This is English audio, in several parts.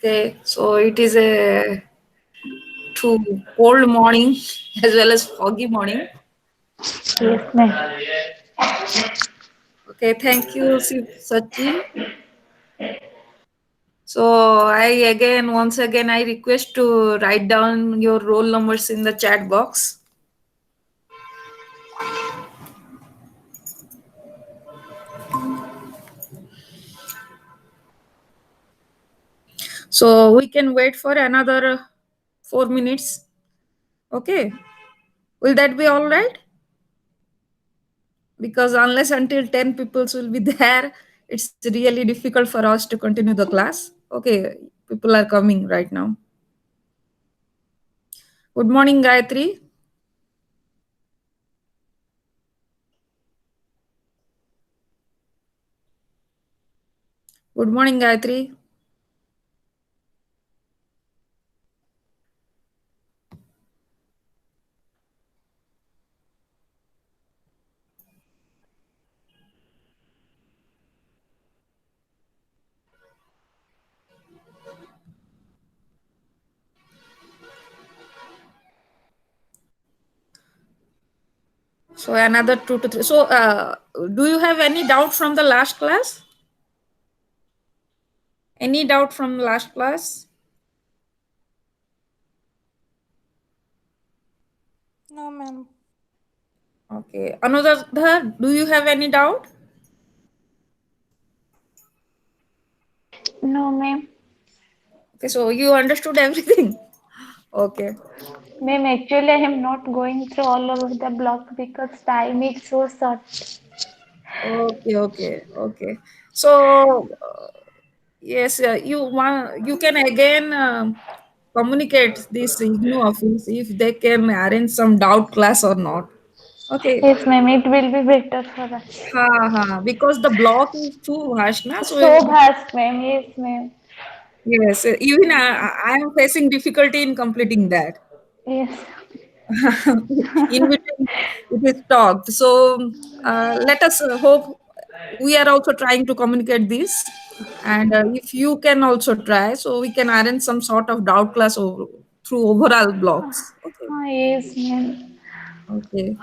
Okay, so it is a too cold morning as well as foggy morning. Yes, ma'am. Okay, thank you, Sachin. So once again, I request to write down your roll numbers in the chat box. So we can wait for another 4 minutes. Okay, will that be all right? Because unless until 10 people will be there, it's really difficult for us to continue the class. Okay, people are coming right now. Good morning, Gayatri. Good morning, Gayatri. So another 2 to 3. So do you have any doubt from the last class? Any doubt from last class? No, ma'am. Okay. Another, do you have any doubt? No, ma'am. Okay, so you understood everything. Okay. Ma'am, actually, I am not going through all over the block because time is so short. Okay. So yes, you can again communicate this IGNU office if they can arrange some doubt class or not. Okay. Yes, ma'am, it will be better for us. Because the block is too vast, na. So So vast, ma'am. Yes, ma'am. yes, even I am facing difficulty in completing that. Yes. In between, it is talked. So let us hope we are also trying to communicate this, and if you can also try, so we can arrange some sort of doubt class through overall blocks. Okay. Yes, ma'am. Okay.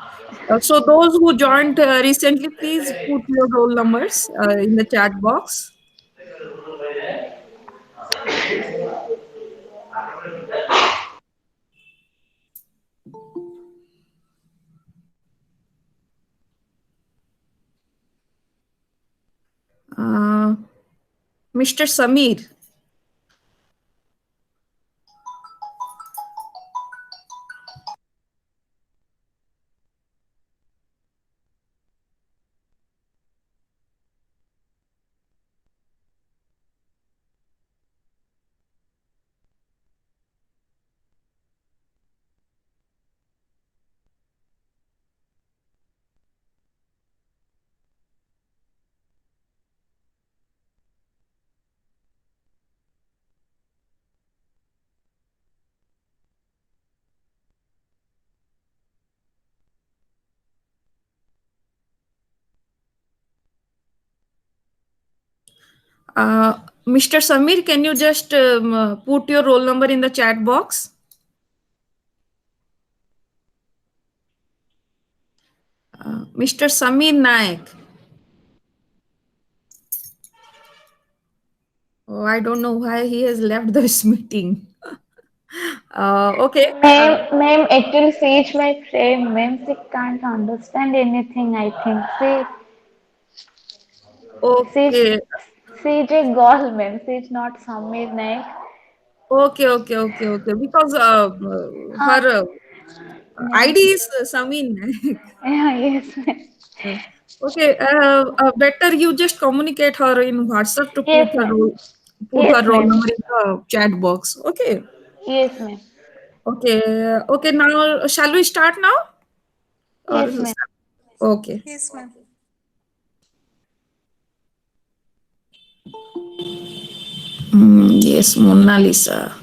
So those who joined recently, please put your roll numbers in the chat box. Uh, Mr. Samir. Mr. Samir, can you just put your roll number in the chat box? Mr. Samir Naik. Oh, I don't know why he has left this meeting. Okay. Ma'am, actually, she is my friend. Ma'am, she can't understand anything, I think. She's, Okay. she's a girl, ma'am. She's not Samir Naik. Okay. Because Huh? her Ma'am. ID is Samin Naik. Yeah, yes, ma'am. Uh, Okay. Better you just communicate her in WhatsApp to Yes, ma'am. put her Yes, roll ma'am. number in the chat box. Okay. Yes, ma'am. Okay. Okay. Now, shall we start now? Or Yes, ma'am. okay. Yes, ma'am. Yes, Mona Lisa.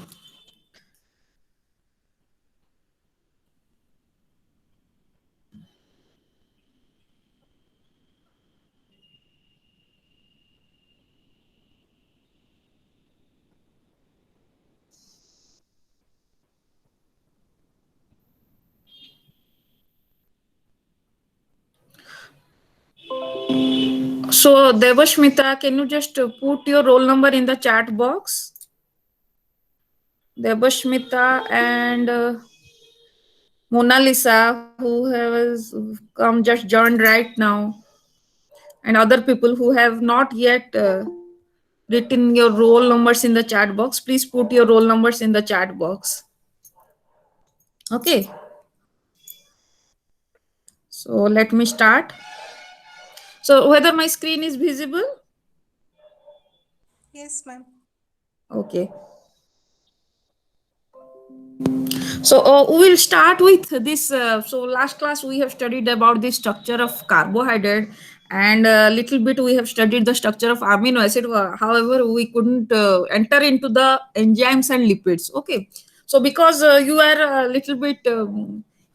So, Devashmita, can you just put your roll number in the chat box? Devashmita and Mona Lisa, who has come just joined right now, and other people who have not yet written your roll numbers in the chat box, please put your roll numbers in the chat box. Okay, so let me start. So, whether my screen is visible? Yes, ma'am. Okay. So we will start with this. So last class we have studied about the structure of carbohydrate, and a little bit we have studied the structure of amino acid. However, we couldn't enter into the enzymes and lipids. Okay, so because you are a little bit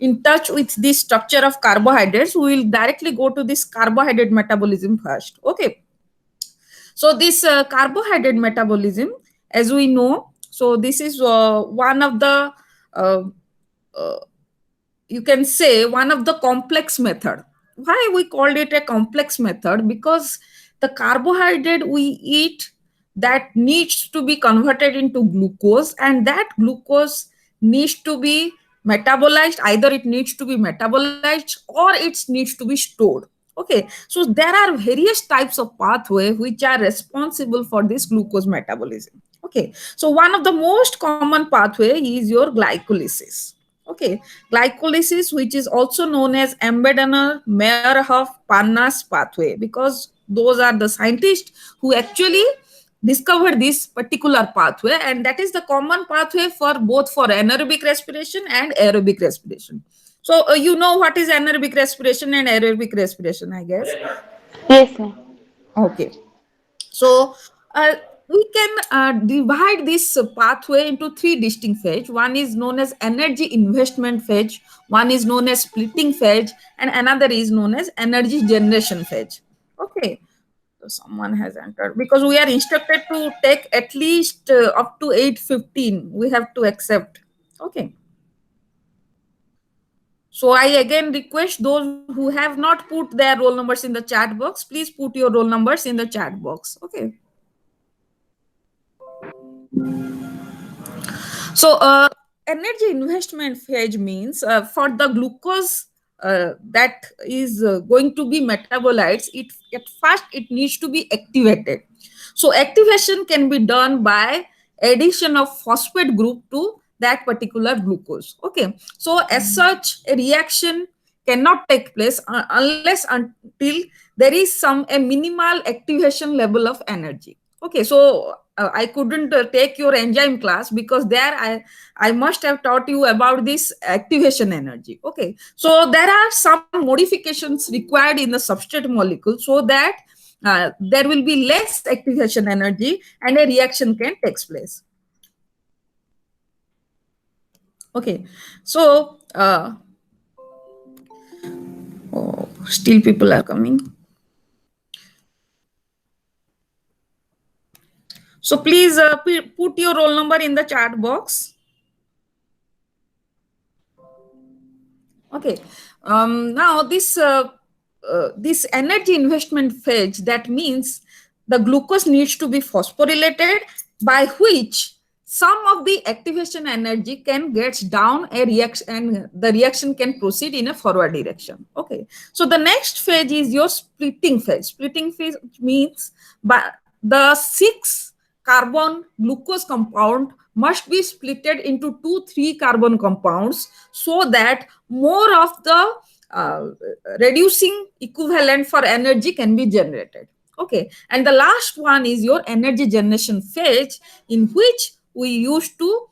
in touch with the structure of carbohydrates, we will directly go to this carbohydrate metabolism first. Okay, so this carbohydrate metabolism, as we know, so this is one of the uh, uh, you can say one of the complex method. Why we called it a complex method? Because the carbohydrate we eat, that needs to be converted into glucose, and that glucose needs to be metabolized. Either it needs to be metabolized or it needs to be stored. Okay, so there are various types of pathway which are responsible for this glucose metabolism. Okay, so one of the most common pathway is your glycolysis. Okay, glycolysis, which is also known as Embedner Meyerhoff Parnas pathway, because those are the scientists who actually discovered this particular pathway, and that is the common pathway for both for anaerobic respiration and aerobic respiration. So you know what is anaerobic respiration and aerobic respiration, I guess. Yes, ma'am. Okay, so we can divide this pathway into three distinct phase. One is known as energy investment phase, one is known as splitting phase, and another is known as energy generation phase. Okay, so someone has entered, because we are instructed to take at least up to 8:15. We have to accept. Okay. So I again request those who have not put their roll numbers in the chat box, please put your roll numbers in the chat box. Okay. So, energy investment phase means for the glucose that is going to be metabolites, it at first it needs to be activated. So, activation can be done by addition of phosphate group to that particular glucose. Okay, so as such, a reaction cannot take place unless until there is some a minimal activation level of energy. Okay, so I couldn't take your enzyme class, because there I must have taught you about this activation energy. Okay, so there are some modifications required in the substrate molecule so that there will be less activation energy and a reaction can take place. Okay, so oh, still people are coming. So please put your roll number in the chat box. Okay. Now this energy investment phase, that means the glucose needs to be phosphorylated, by which some of the activation energy can get down a reaction, and the reaction can proceed in a forward direction. Okay. So the next phase is your splitting phase. Splitting phase means by the 6 carbon glucose compound must be splitted into 2 3 carbon compounds, so that more of the uh, reducing equivalent for energy can be generated. Okay, and the last one is your energy generation phase, in which we used to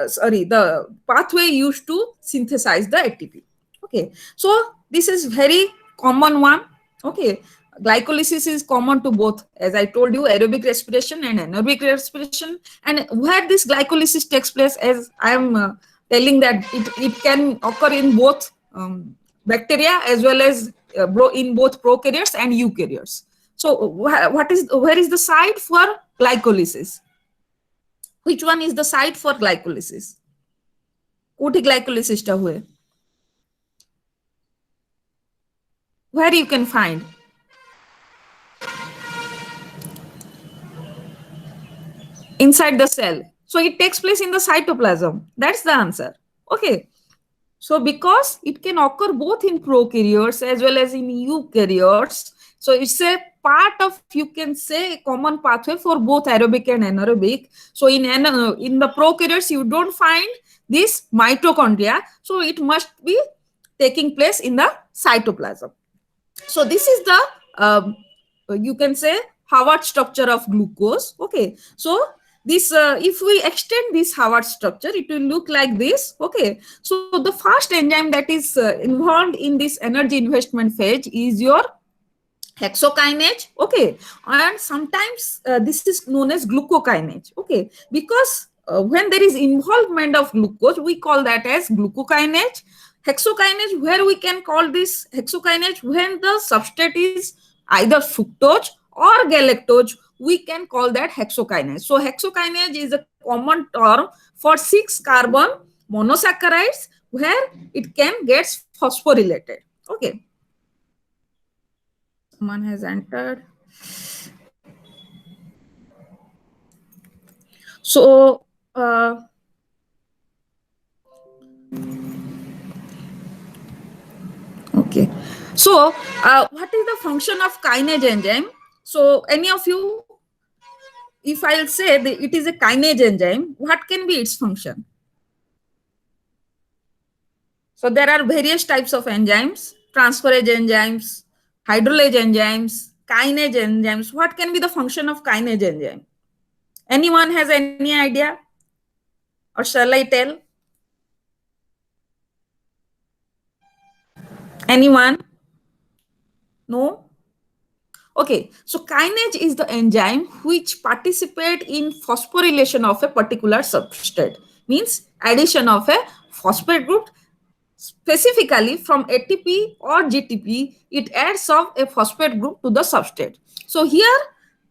sorry, the pathway used to synthesize the ATP. Okay, so this is very common one. Okay, glycolysis is common to both, as I told you, aerobic respiration and anaerobic respiration. And where this glycolysis takes place, as I am telling that it can occur in both bacteria as well as in both prokaryotes and eukaryotes. So where is the site for glycolysis? Which one is the site for glycolysis? কোটি glycolysis টা हुए, where you can find? inside the cell. So it takes place in the cytoplasm. That's the answer. Okay. So because it can occur both in prokaryotes as well as in eukaryotes, so it's a part of, you can say, a common pathway for both aerobic and anaerobic. So in the prokaryotes you don't find this mitochondria, so it must be taking place in the cytoplasm. So this is the you can say Howard structure of glucose. Okay, so this if we extend this Howard structure, it will look like this. Okay, so the first enzyme that is involved in this energy investment phase is your hexokinase. Okay, and sometimes this is known as glucokinase. Okay, because when there is involvement of glucose, we call that as glucokinase. Hexokinase, where we can call this hexokinase when the substrate is either fructose or galactose, we can call that hexokinase. So hexokinase is a common term for 6-carbon monosaccharides where it can get phosphorylated. Okay, someone has entered. So, okay. So, what is the function of kinase enzyme? So, any of you, if I'll say that it is a kinase enzyme, what can be its function? So, there are various types of enzymes: transferase enzymes, hydrolase enzymes, kinase enzymes. What can be the function of kinase enzyme? Anyone has any idea? Or shall I tell? Anyone? No? Okay, so kinase is the enzyme which participate in phosphorylation of a particular substrate, means addition of a phosphate group. Specifically from ATP or GTP, it adds of a phosphate group to the substrate. So here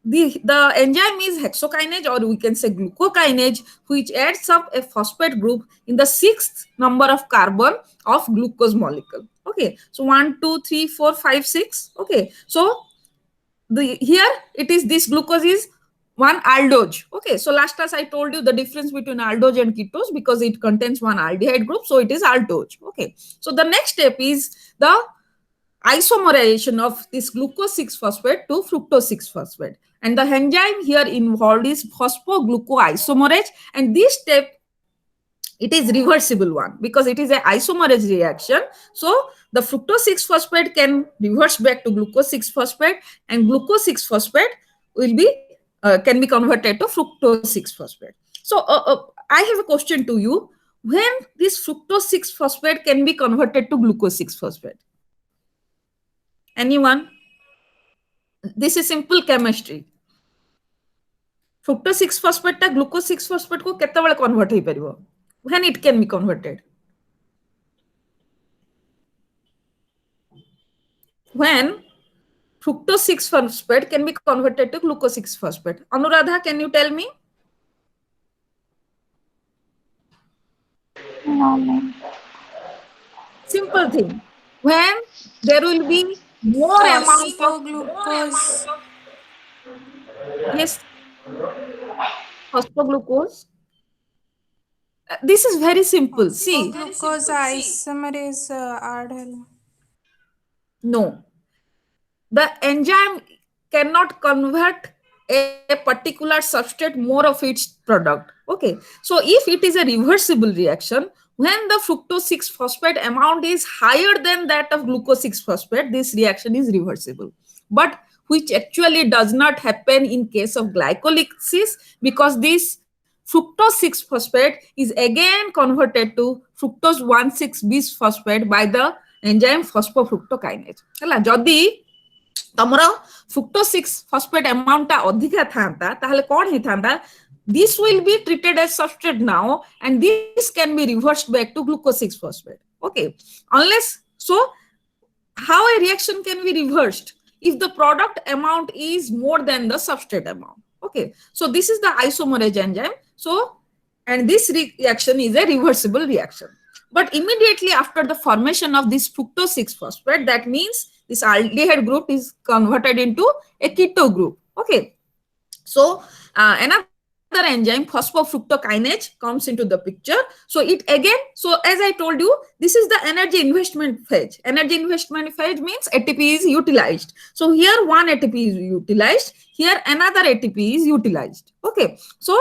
the enzyme is hexokinase, or we can say glucokinase, which adds up a phosphate group in the 6th number of carbon of glucose molecule. Okay, so 1, 2, 3, 4, 5, 6. Okay, so here it is, this glucose is one aldose. Okay, so last class I told you the difference between aldose and ketose, because it contains one aldehyde group, so it is aldose. Okay, so the next step is the isomerization of this glucose 6 phosphate to fructose 6 phosphate, and the enzyme here involved is phosphoglucoisomerase, and this step, it is reversible one because it is a isomerase reaction. So the fructose 6 phosphate can reverse back to glucose 6 phosphate, and glucose 6 phosphate will be can be converted to fructose 6 phosphate. So I have a question to you: when this fructose 6 phosphate can be converted to glucose 6 phosphate? Anyone? This is simple chemistry. fructose 6 phosphate टा glucose 6 phosphate को केतेबेले convert होई परिबो? When it can be converted? When fructose 6 phosphate can be converted to glucose 6 phosphate. Anuradha, can you tell me? No, ma'am. Simple thing. When there will be more amount of, Phosphoglucose. yes, phosphoglucose. This is very simple. See, Phosphoglucose isomerase add. no, the enzyme cannot convert a particular substrate more of its product. Okay, so if it is a reversible reaction, when the fructose 6 phosphate amount is higher than that of glucose 6 phosphate, this reaction is reversible, but which actually does not happen in case of glycolysis, because this fructose 6 phosphate is again converted to fructose 1,6 bis phosphate by the enzyme phosphofructokinase. Hela, jodi तमरो fructose 6 phosphate amount टा अधिका थांता ताहले कोन हे थांता, this will be treated as substrate now, and this can be reversed back to glucose 6 phosphate. Okay, unless, so how a reaction can be reversed? If the product amount is more than the substrate amount. Okay, so this is the isomerase enzyme. So, and this reaction is a reversible reaction. But immediately after the formation of this fructose 6 phosphate, that means this aldehyde group is converted into a keto group. Okay, so another another enzyme, phosphofructokinase, comes into the picture. So it again, so as I told you, this is the energy investment phase. Energy investment phase means ATP is utilized. So here one ATP is utilized, here another ATP is utilized. Okay. So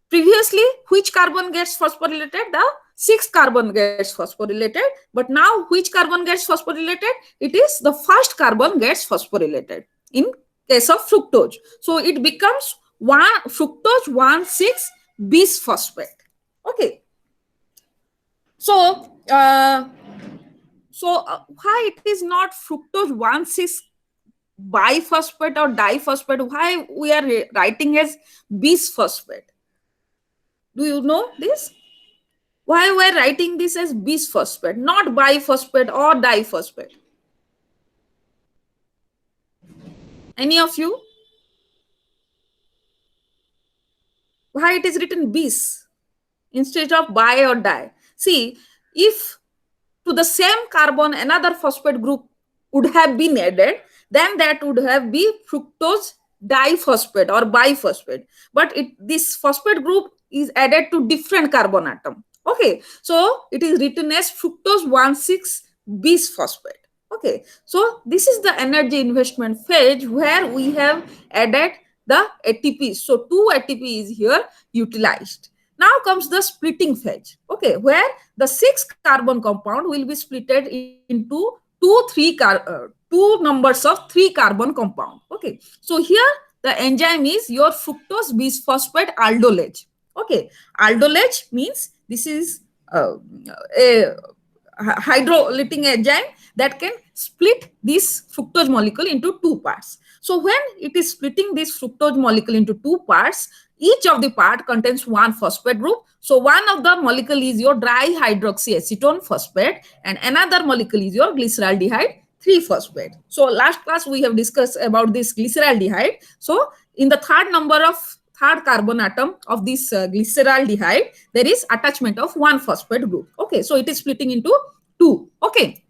previously, which carbon gets phosphorylated? The sixth carbon gets phosphorylated. But now, which carbon gets phosphorylated? It is the first carbon gets phosphorylated in case of fructose. So it becomes one fructose 1,6 bisphosphate. Okay. So, why it is not fructose 1,6 biphosphate or diphosphate? Why we are writing as bisphosphate? Do you know this? Why we're writing this as bisphosphate, not biphosphate or diphosphate? Any of you? Why it is written bis instead of bi or di? See, if to the same carbon another phosphate group would have been added, then that would have been fructose diphosphate or biphosphate. But this phosphate group is added to different carbon atom. Okay, so it is written as fructose 1,6 bisphosphate. Okay, so this is the energy investment phase where we have added the ATPs. So two ATP is here utilized. Now comes the splitting phase. Okay, where the sixth carbon compound will be splitted into two numbers of three carbon compound. Okay, so here the enzyme is your fructose bisphosphate aldolase. Okay, aldolase means this is a hydrolytic enzyme that can split this fructose molecule into two parts. So when it is splitting this fructose molecule into two parts, each of the part contains one phosphate group. So one of the molecule is your dihydroxyacetone phosphate and another molecule is your glyceraldehyde 3-phosphate. So last class we have discussed about this glyceraldehyde. So in the third carbon atom of this glyceraldehyde, there is attachment of one phosphate group. Okay, so it is splitting into two. Okay,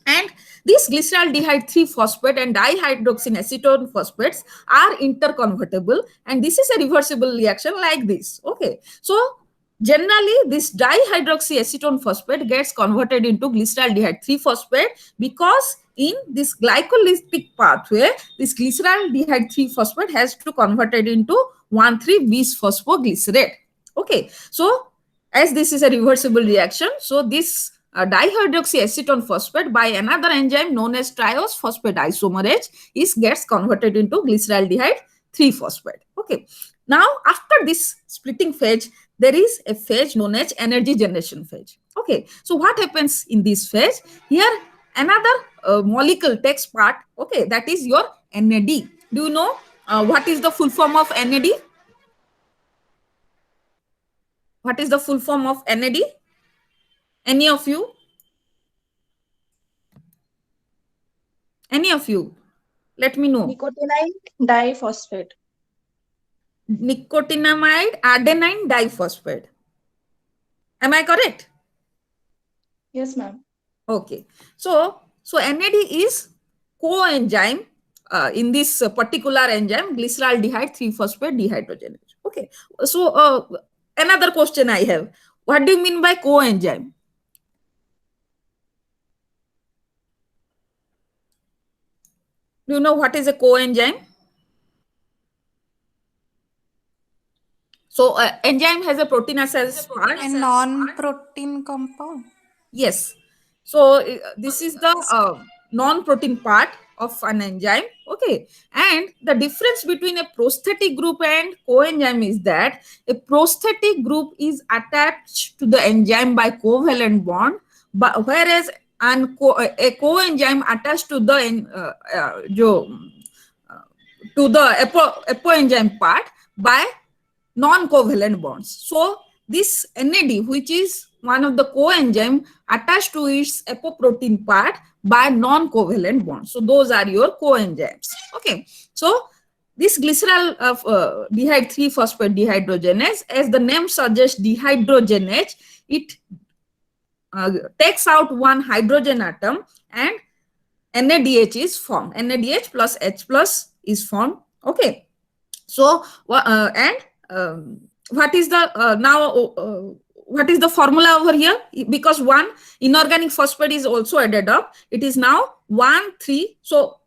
and these glyceraldehyde 3-phosphate and dihydroxyacetone phosphates are interconvertible, and this is a reversible reaction like this. Okay, so generally this dihydroxyacetone phosphate gets converted into glyceraldehyde 3-phosphate because in this glycolytic pathway, this glyceraldehyde 3-phosphate has to convert it into 1,3-bisphosphoglycerate. Okay, so as this is a reversible reaction, so this dihydroxyacetone phosphate by another enzyme known as triose phosphate isomerase is gets converted into glyceraldehyde 3-phosphate. Okay, now after this splitting phase, there is a phase known as energy generation phase. Okay, so what happens in this phase? Here another molecule takes part. Okay, that is your NAD. Do you know what is the full form of NAD? What is the full form of NAD? Any of you? Any of you? Let me know. Nicotinamide diphosphate. Nicotinamide adenine diphosphate. Am I correct? Yes, ma'am. Okay. So NAD is coenzyme in this particular enzyme, glyceraldehyde 3-phosphate dehydrogenase. Okay. So another question I have. What do you mean by coenzyme? Do you know what is a coenzyme? So enzyme has a proteinase part. A non-protein compound. Yes. So this is the non-protein part of an enzyme. Okay. And the difference between a prosthetic group and coenzyme is that a prosthetic group is attached to the enzyme by covalent bond, but whereas a coenzyme attached to the apoenzyme part by non-covalent bonds. So this NAD, which is one of the coenzyme, attached to its apoprotein part by non-covalent bonds. So those are your coenzymes. Okay. So this glyceraldehyde 3-phosphate dehydrogenase, as the name suggests, dehydrogenase, it takes out one hydrogen atom and NADH is formed. NADH plus H plus is formed. Okay. So what is the what is the formula over here? Because one inorganic phosphate is also added up, it is now 1 3. So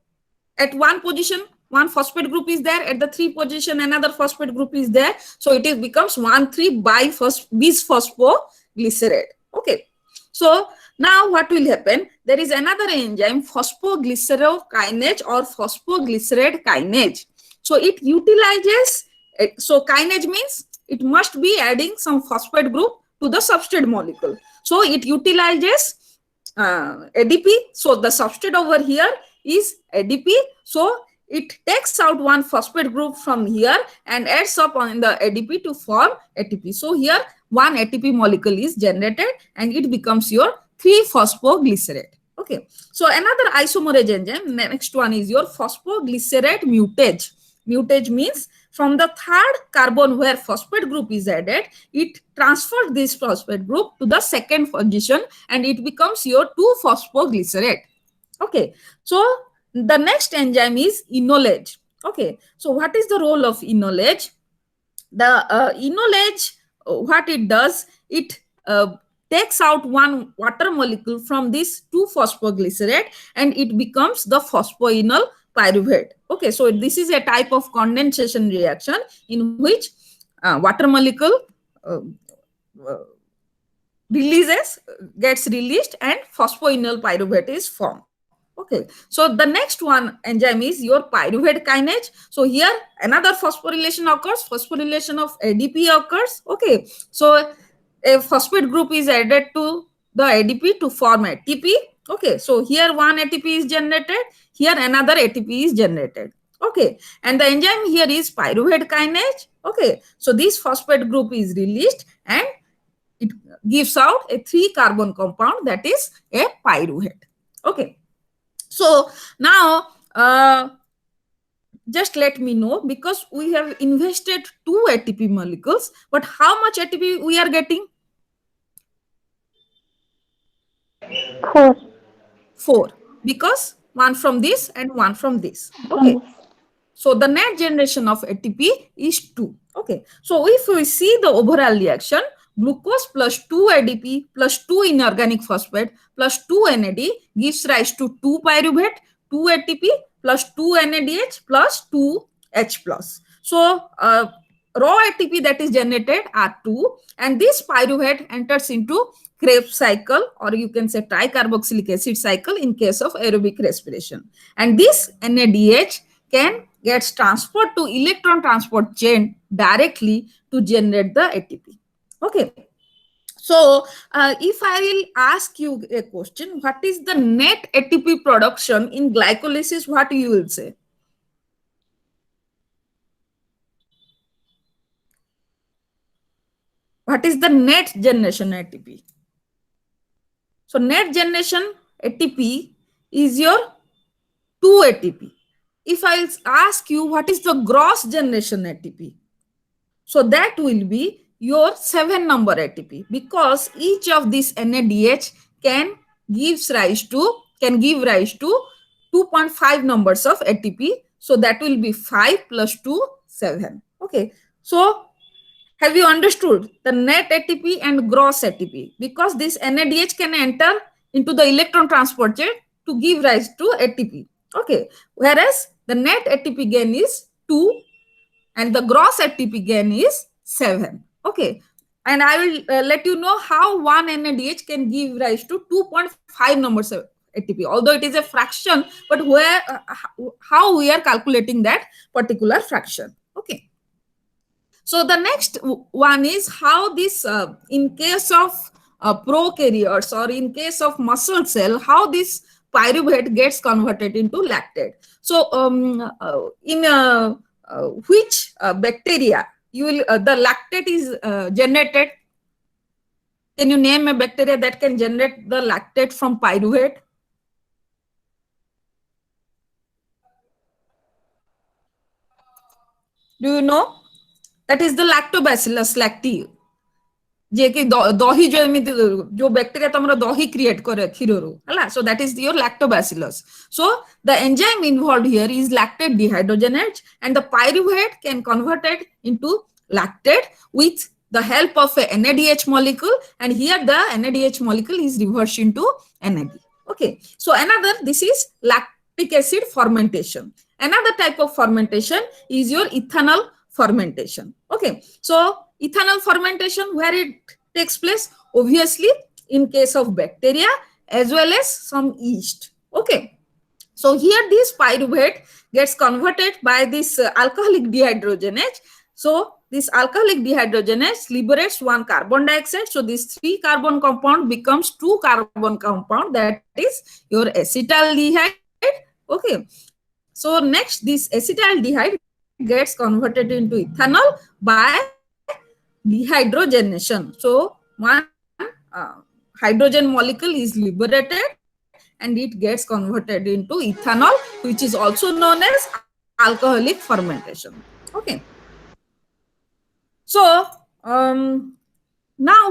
at one position one phosphate group is there, at the 3 position another phosphate group is there, so it is becomes 1 3 bis phosphoglycerate. Okay, so now what will happen, there is another enzyme phosphoglycerokinase or phosphoglycerate kinase. So it utilizes, so kinase means it must be adding some phosphate group to the substrate molecule, so it utilizes ADP. So the substrate over here is ADP. So it takes out one phosphate group from here and adds up on the ADP to form ATP. So here one ATP molecule is generated and it becomes your 3-phosphoglycerate. Okay. So another isomerase enzyme, next one is your phosphoglycerate mutase. Mutase means from the third carbon where phosphate group is added, it transfers this phosphate group to the second position and it becomes your 2-phosphoglycerate. Okay, so the next enzyme is enolase. Okay, so what is the role of enolase? The enolase, what it does, it takes out one water molecule from this 2-phosphoglycerate and it becomes the phosphoenol pyruvate. Okay, so this is a type of condensation reaction in which water molecule uh, uh, gets released and phosphoenol pyruvate is formed. Okay, so the next one enzyme is your pyruvate kinase. So here another phosphorylation occurs, phosphorylation of ADP occurs. Okay, so a phosphate group is added to the ADP to form ATP. Okay, so here one ATP is generated, here another ATP is generated. Okay, and the enzyme here is pyruvate kinase. Okay, so this phosphate group is released and it gives out a 3-carbon compound, that is a pyruvate. Okay, so now just let me know, because we have invested 2 ATP molecules, but how much ATP we are getting? 4 4, because one from this and one from this. from Okay, this. so the net generation of ATP is 2. Okay, so if we see the overall reaction, glucose plus 2 ADP plus 2 inorganic phosphate plus 2 NAD gives rise to 2 pyruvate, 2 ATP plus 2 NADH plus 2 H plus. So raw ATP that is generated are 2 and this pyruvate enters into Krebs cycle, or you can say tricarboxylic acid cycle in case of aerobic respiration. And this NADH can gets transferred to electron transport chain directly to generate the ATP. Okay. So if I will ask you a question, what is the net ATP production in glycolysis? What you will say? What is the net generation ATP? So net generation ATP is your 2 ATP. If I ask you what is the gross generation ATP, so that will be your 7 number ATP, because each of these NADH can give rise to 2.5 numbers of ATP. So that will be 5 plus 2, 7. Okay. So have you understood the net ATP and gross ATP? Because this NADH can enter into the electron transport chain to give rise to ATP. Okay. Whereas the net ATP gain is 2 and the gross ATP gain is 7. Okay. And I will let you know how one NADH can give rise to 2.5 numbers of ATP, although it is a fraction, but where how we are calculating that particular fraction. Okay. So the next one is how this, in case of prokaryotes or in case of muscle cell, how this pyruvate gets converted into lactate. So in which bacteria you will the lactate is generated? Can you name a bacteria that can generate the lactate from pyruvate? Do you know? That is the lactobacillus lacti. जे कि दही जो एमती जो bacteria तुम दही create करे क्षीर रू है, so that is your lactobacillus. So the enzyme involved here is lactate dehydrogenase and the pyruvate can converted into lactate with the help of a NADH molecule, and here the NADH molecule is reversed into NAD. Okay, so another, this is lactic acid fermentation. Another type of fermentation is your ethanol fermentation. Okay, so ethanol fermentation, where it takes place, obviously in case of bacteria as well as some yeast. Okay, so here this pyruvate gets converted by this alcoholic dehydrogenase. So this alcoholic dehydrogenase liberates one carbon dioxide. So this 3-carbon compound becomes 2-carbon compound, that is your acetaldehyde. Okay, so next this acetaldehyde gets converted into ethanol by dehydrogenation. So one hydrogen molecule is liberated and it gets converted into ethanol, which is also known as alcoholic fermentation. Okay, so now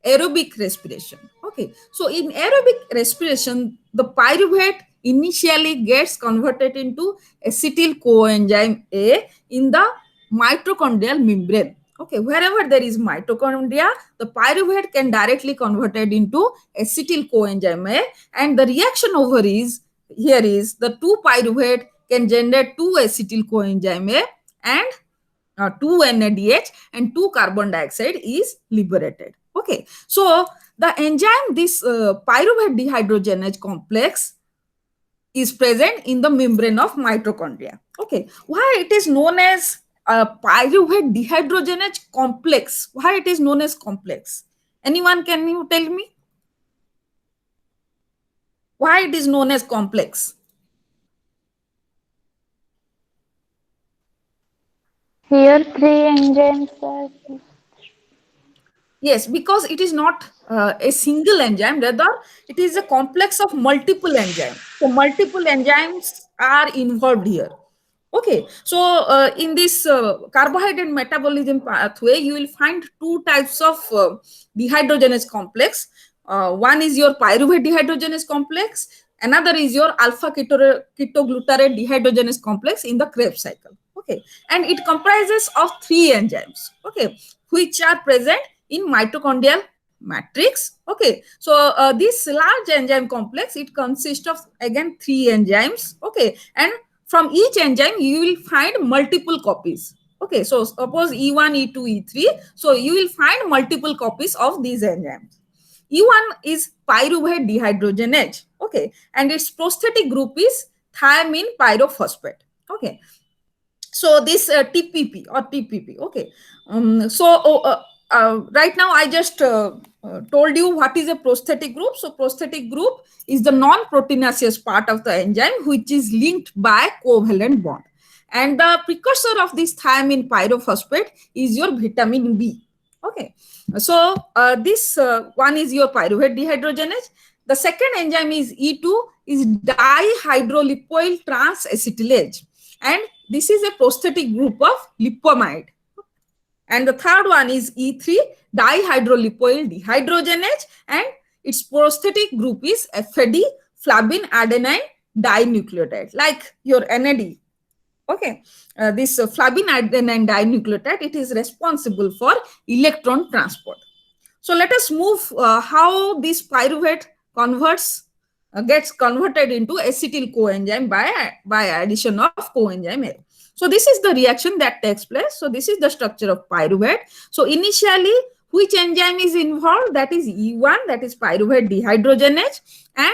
aerobic respiration. Okay, so in aerobic respiration, the pyruvate initially gets converted into acetyl coenzyme A in the mitochondrial membrane. Okay, wherever there is mitochondria, the pyruvate can directly converted into acetyl coenzyme A, and the reaction over is, here is the 2 pyruvate can generate 2 acetyl coenzyme A, and 2 NADH and 2 carbon dioxide is liberated. Okay, so the enzyme, this pyruvate dehydrogenase complex is present in the membrane of mitochondria. Okay, why it is known as pyruvate dehydrogenase complex? Why it is known as complex? Anyone, can you tell me why it is known as complex? Here three enzymes are. Yes, because it is not a single enzyme, rather it is a complex of multiple enzymes. So multiple enzymes are involved here. Okay, so in this carbohydrate metabolism pathway, you will find 2 types of dehydrogenase complex. One is your pyruvate dehydrogenase complex. Another is your alpha ketoglutarate dehydrogenase complex in the Krebs cycle. Okay, and it comprises of 3 enzymes. Okay, which are present in mitochondrial matrix. Okay, so this large enzyme complex, it consists of again 3 enzymes. Okay, and from each enzyme you will find multiple copies. Okay, so suppose E1, E2, E3, so you will find multiple copies of these enzymes. E1 is pyruvate dehydrogenase. Okay, and its prosthetic group is thiamine pyrophosphate. Okay, so this TPP or TPP. Okay, right now I just told you what is a prosthetic group. So prosthetic group is the non-proteinaceous part of the enzyme which is linked by covalent bond, and the precursor of this thiamine pyrophosphate is your vitamin B. Okay, so this one is your pyruvate dehydrogenase. The second enzyme is E2, is dihydrolipoyl transacetylase, and this is a prosthetic group of lipomide. And the third one is E3, dihydrolipoyl dehydrogenase, and its prosthetic group is FAD, flavin adenine dinucleotide, like your NAD. Okay, this flavin adenine dinucleotide, it is responsible for electron transport. So let us move how this pyruvate gets converted into acetyl coenzyme by addition of coenzyme A. So this is the reaction that takes place. So this is the structure of pyruvate. So initially, which enzyme is involved? That is E1, that is pyruvate dehydrogenase, and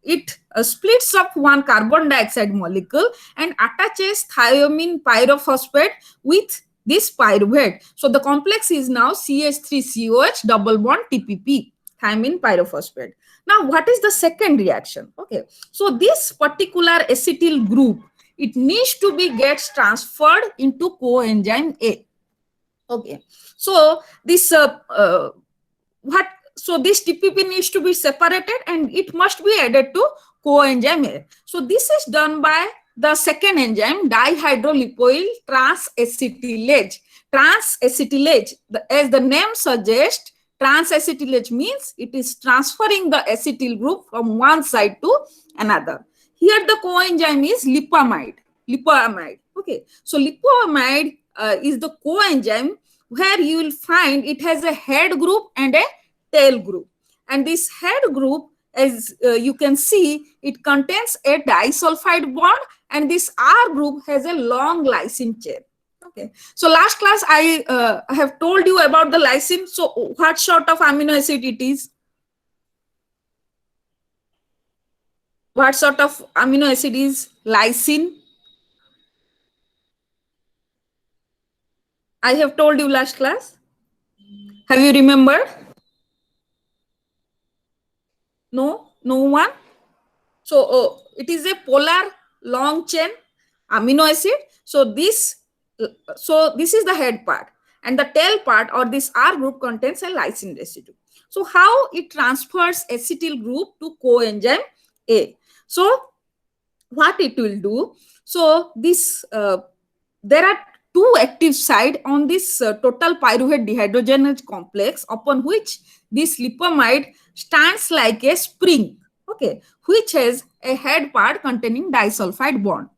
it splits up one carbon dioxide molecule and attaches thiamine pyrophosphate with this pyruvate. So the complex is now CH3COH double bond TPP, thiamine pyrophosphate. Now, what is the second reaction? Okay, so this particular acetyl group, it needs to be gets transferred into coenzyme A. Okay, so this this TPP needs to be separated and it must be added to coenzyme A. So this is done by the second enzyme, dihydrolipoyl transacetylase. Transacetylase, as the name suggests, transacetylase means it is transferring the acetyl group from one side to another. Here the coenzyme is lipamide. Okay, so lipamide is the coenzyme where you will find it has a head group and a tail group. And this head group, as you can see, it contains a disulfide bond, and this R group has a long lysine chain. Okay. So last class I have told you about the lysine. So what sort of amino acid it is? What sort of amino acid is lysine? I have told you last class. Have you remembered? No? No one? So it is a polar long chain amino acid. So this is the head part, and the tail part or this R group contains a lysine residue. So how it transfers acetyl group to coenzyme A? So what it will do? So this there are two active side on this total pyruvate dehydrogenase complex, upon which this lipomide stands like a spring, okay, which has a head part containing disulfide bond.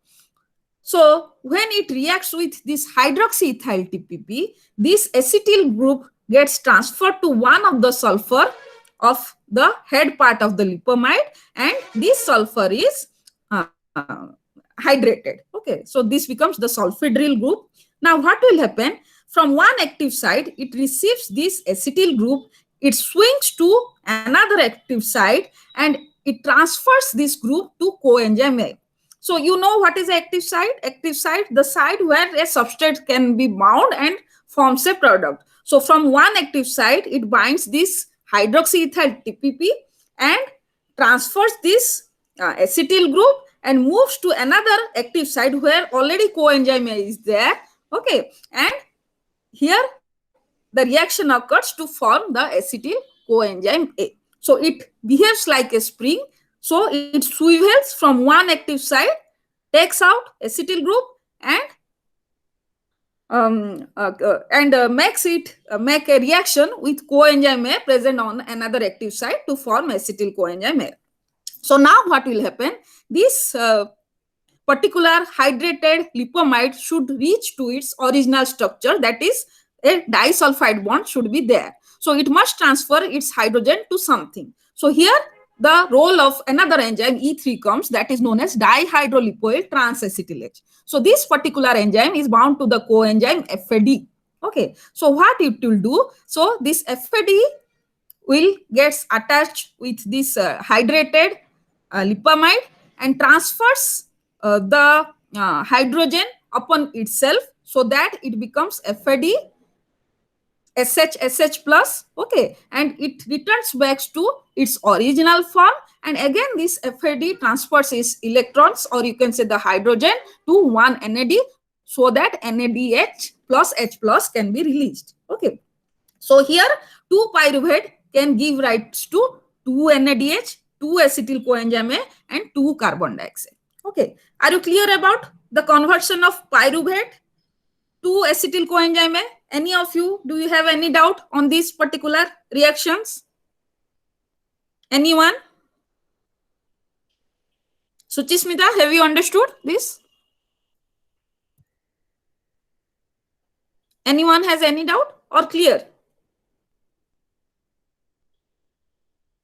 So when it reacts with this hydroxyethyl TPP, this acetyl group gets transferred to one of the sulfur of the head part of the lipomide, and this sulfur is hydrated. Okay, so this becomes the sulfhydryl group. Now what will happen? From one active site, it receives this acetyl group, it swings to another active site, and it transfers this group to coenzyme A. So you know what is active site? Active site, the site where a substrate can be bound and forms a product. So from one active site, it binds this hydroxyethyl TPP and transfers this acetyl group and moves to another active site where already coenzyme A is there. Okay, and here the reaction occurs to form the acetyl coenzyme A. So it behaves like a spring. So it swivels from one active site, takes out acetyl group, and make a reaction with coenzyme A present on another active site to form acetyl coenzyme A. So now what will happen? This particular hydrated lipomide should reach to its original structure, that is a disulfide bond should be there. So it must transfer its hydrogen to something. So here the role of another enzyme E3 comes, that is known as dihydrolipoyl transacetylase. So this particular enzyme is bound to the coenzyme FAD. Okay, so what it will do? So this FAD will gets attached with this hydrated lipamide and transfers the hydrogen upon itself, so that it becomes FAD SH plus, okay, and it returns back to its original form, and again this FAD transfers its electrons, or you can say the hydrogen, to one NAD, so that NADH plus H plus can be released. Okay, so here 2 pyruvate can give rise to 2 NADH, 2 acetyl coenzyme A, and 2 carbon dioxide. Okay, are you clear about the conversion of pyruvate to acetyl coenzyme A? Any of you, do you have any doubt on these particular reactions? Anyone? Suchismita, have you understood this? Anyone has any doubt or clear?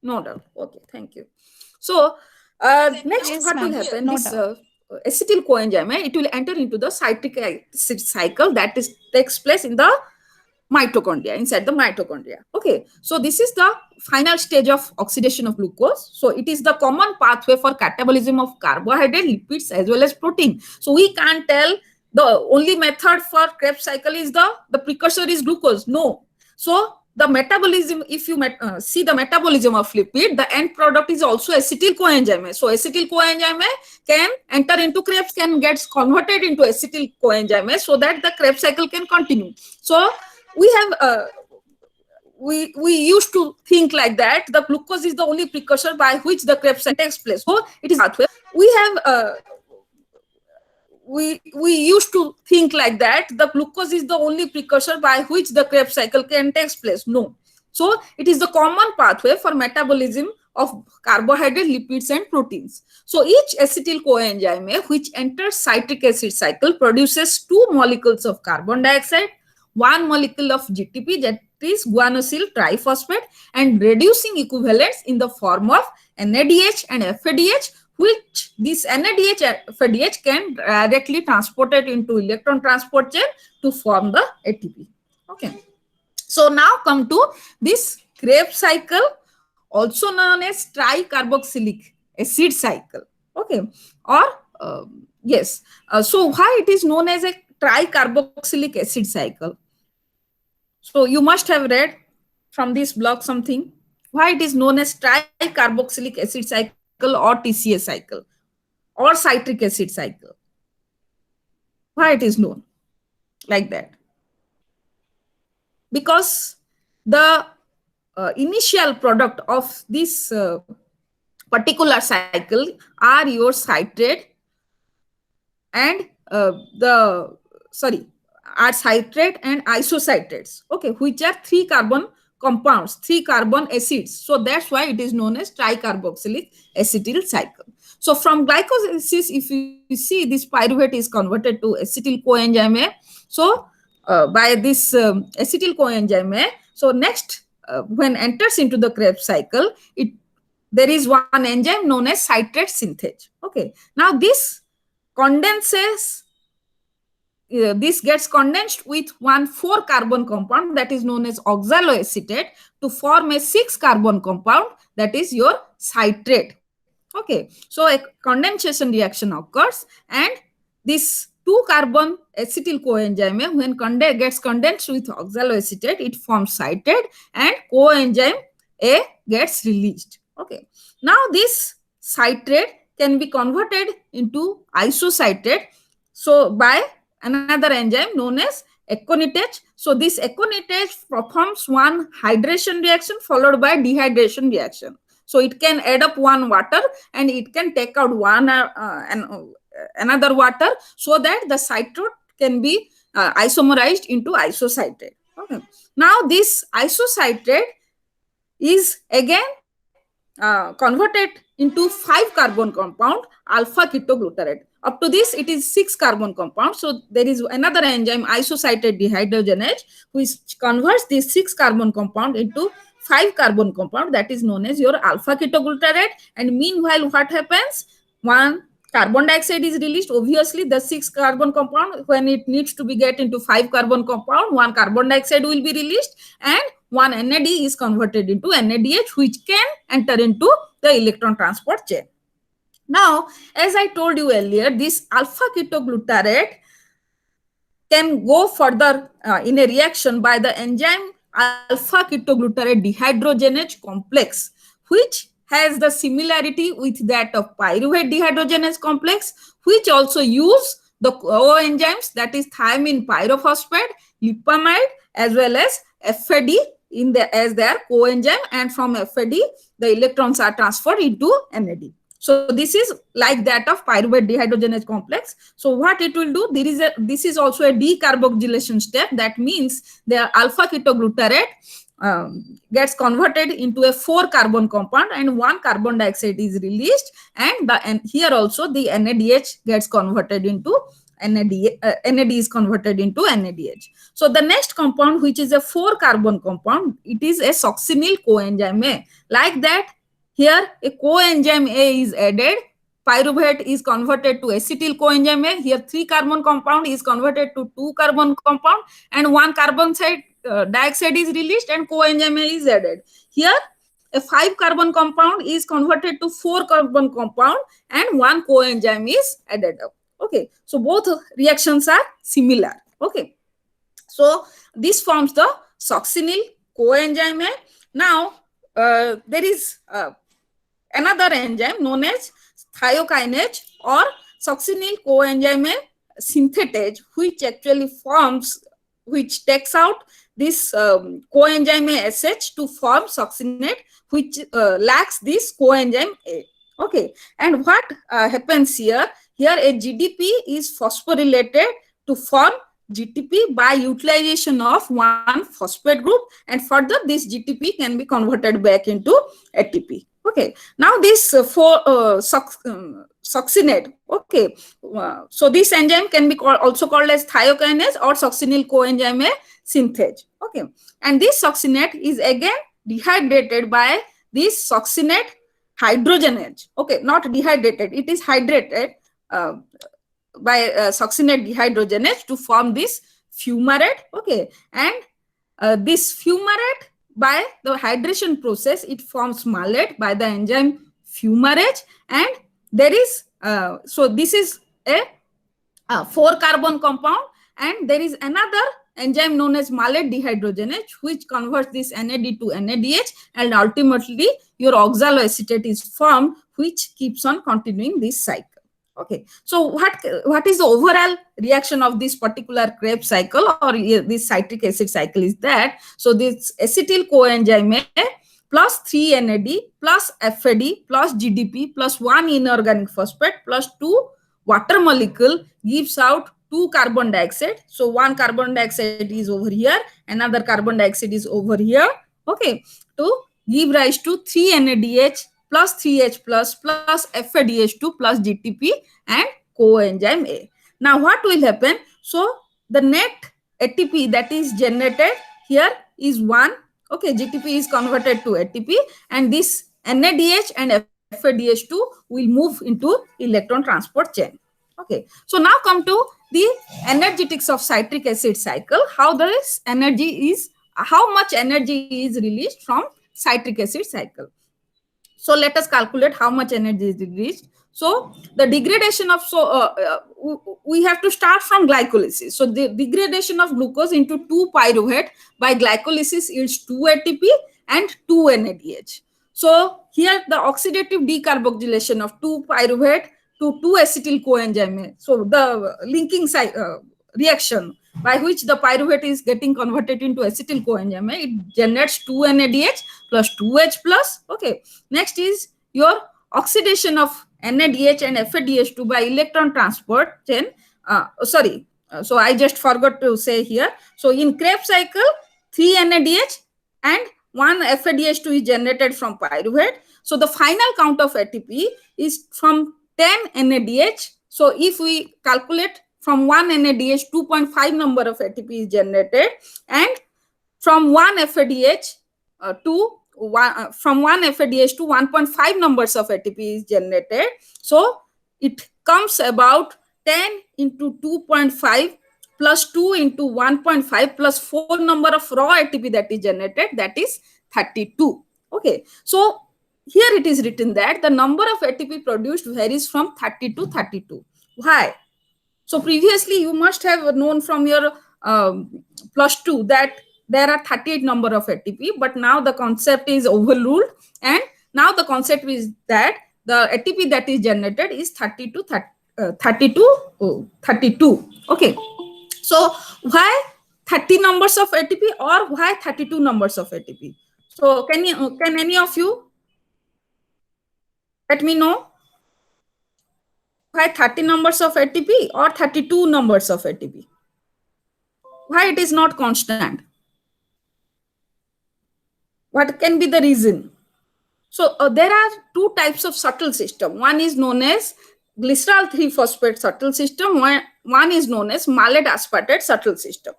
No doubt. Okay, thank you. So next, Yes, what will ma'am. happen? No This doubt. acetyl coenzyme, it will enter into the citric acid cycle that takes place in the mitochondria, inside the mitochondria. Okay, so this is the final stage of oxidation of glucose. So it is the common pathway for catabolism of carbohydrate, lipids, as well as protein. So we can't tell the only method for Krebs cycle is the precursor is glucose. No. So the metabolism, if you see the metabolism of lipid, the end product is also acetyl coenzyme. So acetyl coenzyme can enter into Krebs, can get converted into acetyl coenzyme, so that the Krebs cycle can continue. So we have we used to think like that the glucose is the only precursor by which the Krebs cycle takes place. So it is pathway. We have we used to think like that the glucose is the only precursor by which the Krebs cycle can take place. No. So it is the common pathway for metabolism of carbohydrate, lipids, and proteins. So each acetyl coenzyme which enters citric acid cycle produces two molecules of carbon dioxide, one molecule of GTP, that is guanosyl triphosphate, and reducing equivalents in the form of NADH and FADH, which this NADH and FADH can directly transport it into electron transport chain to form the ATP. Okay. So now come to this Krebs cycle, also known as tricarboxylic acid cycle. Okay. Or yes. So why it is known as a tricarboxylic acid cycle? So you must have read from this blog something. Why it is known as tricarboxylic acid cycle or TCA cycle or citric acid cycle? Why it is known like that? Because the initial product of this particular cycle are your citrate and the sorry are citrate and isocitrates, okay, which are three carbon compounds, three carbon acids. So that's why it is known as tricarboxylic acetyl cycle. So from glycolysis, if you see, this pyruvate is converted to acetyl coenzyme A. So by this acetyl coenzyme A, so next when enters into the Krebs cycle, it there is one enzyme known as citrate synthase. Okay, now condenses this gets condensed with one 4-carbon compound, that is known as oxaloacetate, to form a 6-carbon compound, that is your citrate. Okay, so a condensation reaction occurs, and this 2-carbon acetyl coenzyme, when gets condensed with oxaloacetate, it forms citrate, and coenzyme A gets released. Okay, now this citrate can be converted into isocitrate, so by another enzyme known as aconitase. So this aconitase performs one hydration reaction followed by dehydration reaction. So it can add up one water and it can take out one another water, so that the citrate can be isomerized into isocitrate. Okay. Now this isocitrate is again converted into 5-carbon compound, alpha ketoglutarate. Up to this, it is 6-carbon compound. So there is another enzyme, isocitrate dehydrogenase, which converts this 6-carbon compound into 5-carbon compound, that is known as your alpha ketoglutarate. And meanwhile, what happens? One carbon dioxide is released. Obviously, the 6-carbon compound, when it needs to be get into 5-carbon compound, one carbon dioxide will be released, and one NAD is converted into NADH, which can enter into the electron transport chain. Now, as I told you earlier, this alpha ketoglutarate can go further in a reaction by the enzyme alpha ketoglutarate dehydrogenase complex, which has the similarity with that of pyruvate dehydrogenase complex, which also use the coenzymes, that is thiamine pyrophosphate, lipamide, as well as FAD as their coenzyme, and from FAD the electrons are transferred into NAD. So this is like that of pyruvate dehydrogenase complex. So what it will do, this is also a decarboxylation step. That means the alpha ketoglutarate gets converted into a 4-carbon compound, and one carbon dioxide is released, and here also the NADH gets converted into NAD is converted into NADH. So the next compound, which is a 4-carbon compound, it is a succinyl coenzyme A. Like that, here a coenzyme A is added, pyruvate is converted to acetyl coenzyme A. Here 3-carbon compound is converted to 2-carbon compound, and one carbon dioxide is released, and coenzyme A is added. Here a 5-carbon compound is converted to 4-carbon compound, and one coenzyme is added up. Okay, so both reactions are similar. Okay, so this forms the succinyl coenzyme A. Now there is another enzyme known as thiokinase or succinyl coenzyme A synthetase, which actually which takes out this coenzyme A SH to form succinate, which lacks this coenzyme A. Okay, and what happens here? Here a GDP is phosphorylated to form GTP by utilization of one phosphate group, and further this GTP can be converted back into ATP. Okay, now this succinate. Okay, so this enzyme can be also called as thiokinase or succinyl coenzyme A synthase. Okay, and this succinate is again dehydrated by this succinate hydrogenase. Okay, not dehydrated, it is hydrated uh, by succinate dehydrogenase to form this fumarate. Okay, and this fumarate, by the hydration process, it forms malate by the enzyme fumarase, and there is so this is a 4-carbon compound, and there is another enzyme known as malate dehydrogenase which converts this NAD to NADH, and ultimately your oxaloacetate is formed, which keeps on continuing this cycle. Okay, so what is the overall reaction of this particular Krebs cycle or this citric acid cycle is that, so this acetyl coenzyme A plus 3 NAD plus FAD plus GDP plus 1 inorganic phosphate plus 2 water molecule gives out 2 carbon dioxide. So one carbon dioxide is over here, another carbon dioxide is over here. Okay, to give rise to 3 NADH plus 3H plus FADH2 plus GTP and coenzyme A. Now what will happen? So the net ATP that is generated here is 1. Okay, GTP is converted to ATP, and this NADH and FADH2 will move into electron transport chain. Okay, so now come to the energetics of citric acid cycle. How this energy is, how much energy is released from citric acid cycle. So let us calculate how much energy is released. So the degradation of, we have to start from glycolysis. So the degradation of glucose into 2-pyruvate by glycolysis yields 2 ATP and 2 NADH. So here the oxidative decarboxylation of 2-pyruvate to 2-acetyl coenzyme. So the linking reaction by which the pyruvate is getting converted into acetyl coenzyme, it generates 2 NADH plus 2H plus. Okay, next is your oxidation of NADH and FADH2 by electron transport chain. So I just forgot to say here. So in Krebs cycle, 3 NADH and 1 FADH2 is generated from pyruvate. So the final count of ATP is from 10 NADH. So if we calculate from 1 NADH, 2.5 number of ATP is generated, and from 1 FADH from 1 FADH to 1.5 numbers of ATP is generated. So it comes about 10 into 2.5 plus 2 into 1.5 plus 4 number of raw ATP that is generated, that is 32. Okay, so here it is written that the number of ATP produced varies from 30 to 32. Why? So previously you must have known from your plus 2 that there are 38 number of ATP, but now the concept is overruled, and now the concept is that the ATP that is generated is 30 to 32. Okay, so why 30 numbers of ATP or why 32 numbers of ATP? So can any of you let me know why 30 numbers of ATP or 32 numbers of ATP? Why it is not constant? What can be the reason? So there are two types of subtle system. One is known as glycerol 3-phosphate subtle system. One is known as malate aspartate subtle system.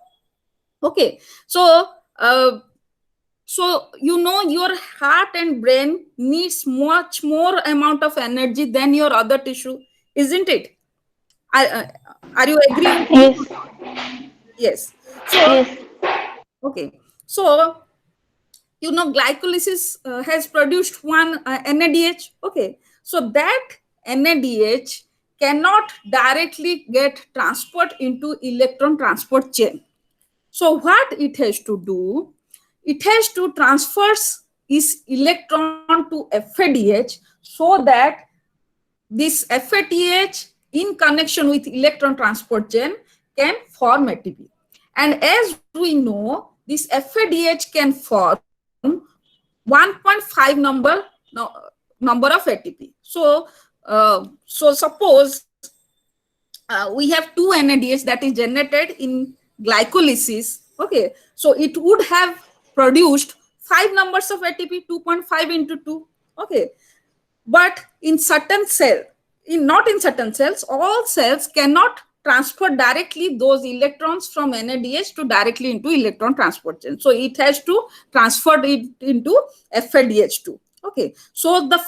Okay, so you know your heart and brain needs much more amount of energy than your other tissue, isn't it? Are you agree with me? Yes. Yes. So Yes. okay, so you know glycolysis has produced one NADH. Okay, so that NADH cannot directly get transport into electron transport chain. So what it has to do, it has to transfer its electron to FADH so that this FADH in connection with electron transport chain can form ATP. And as we know, this FADH can form 1.5 number of ATP. So suppose we have 2 NADH that is generated in glycolysis. Okay, so it would have produced 5 numbers of ATP, 2.5 into 2. Okay, but in certain cell, in not in certain cells, all cells cannot transfer directly those electrons from NADH to directly into electron transport chain. So it has to transfer it into FADH2. Okay, so the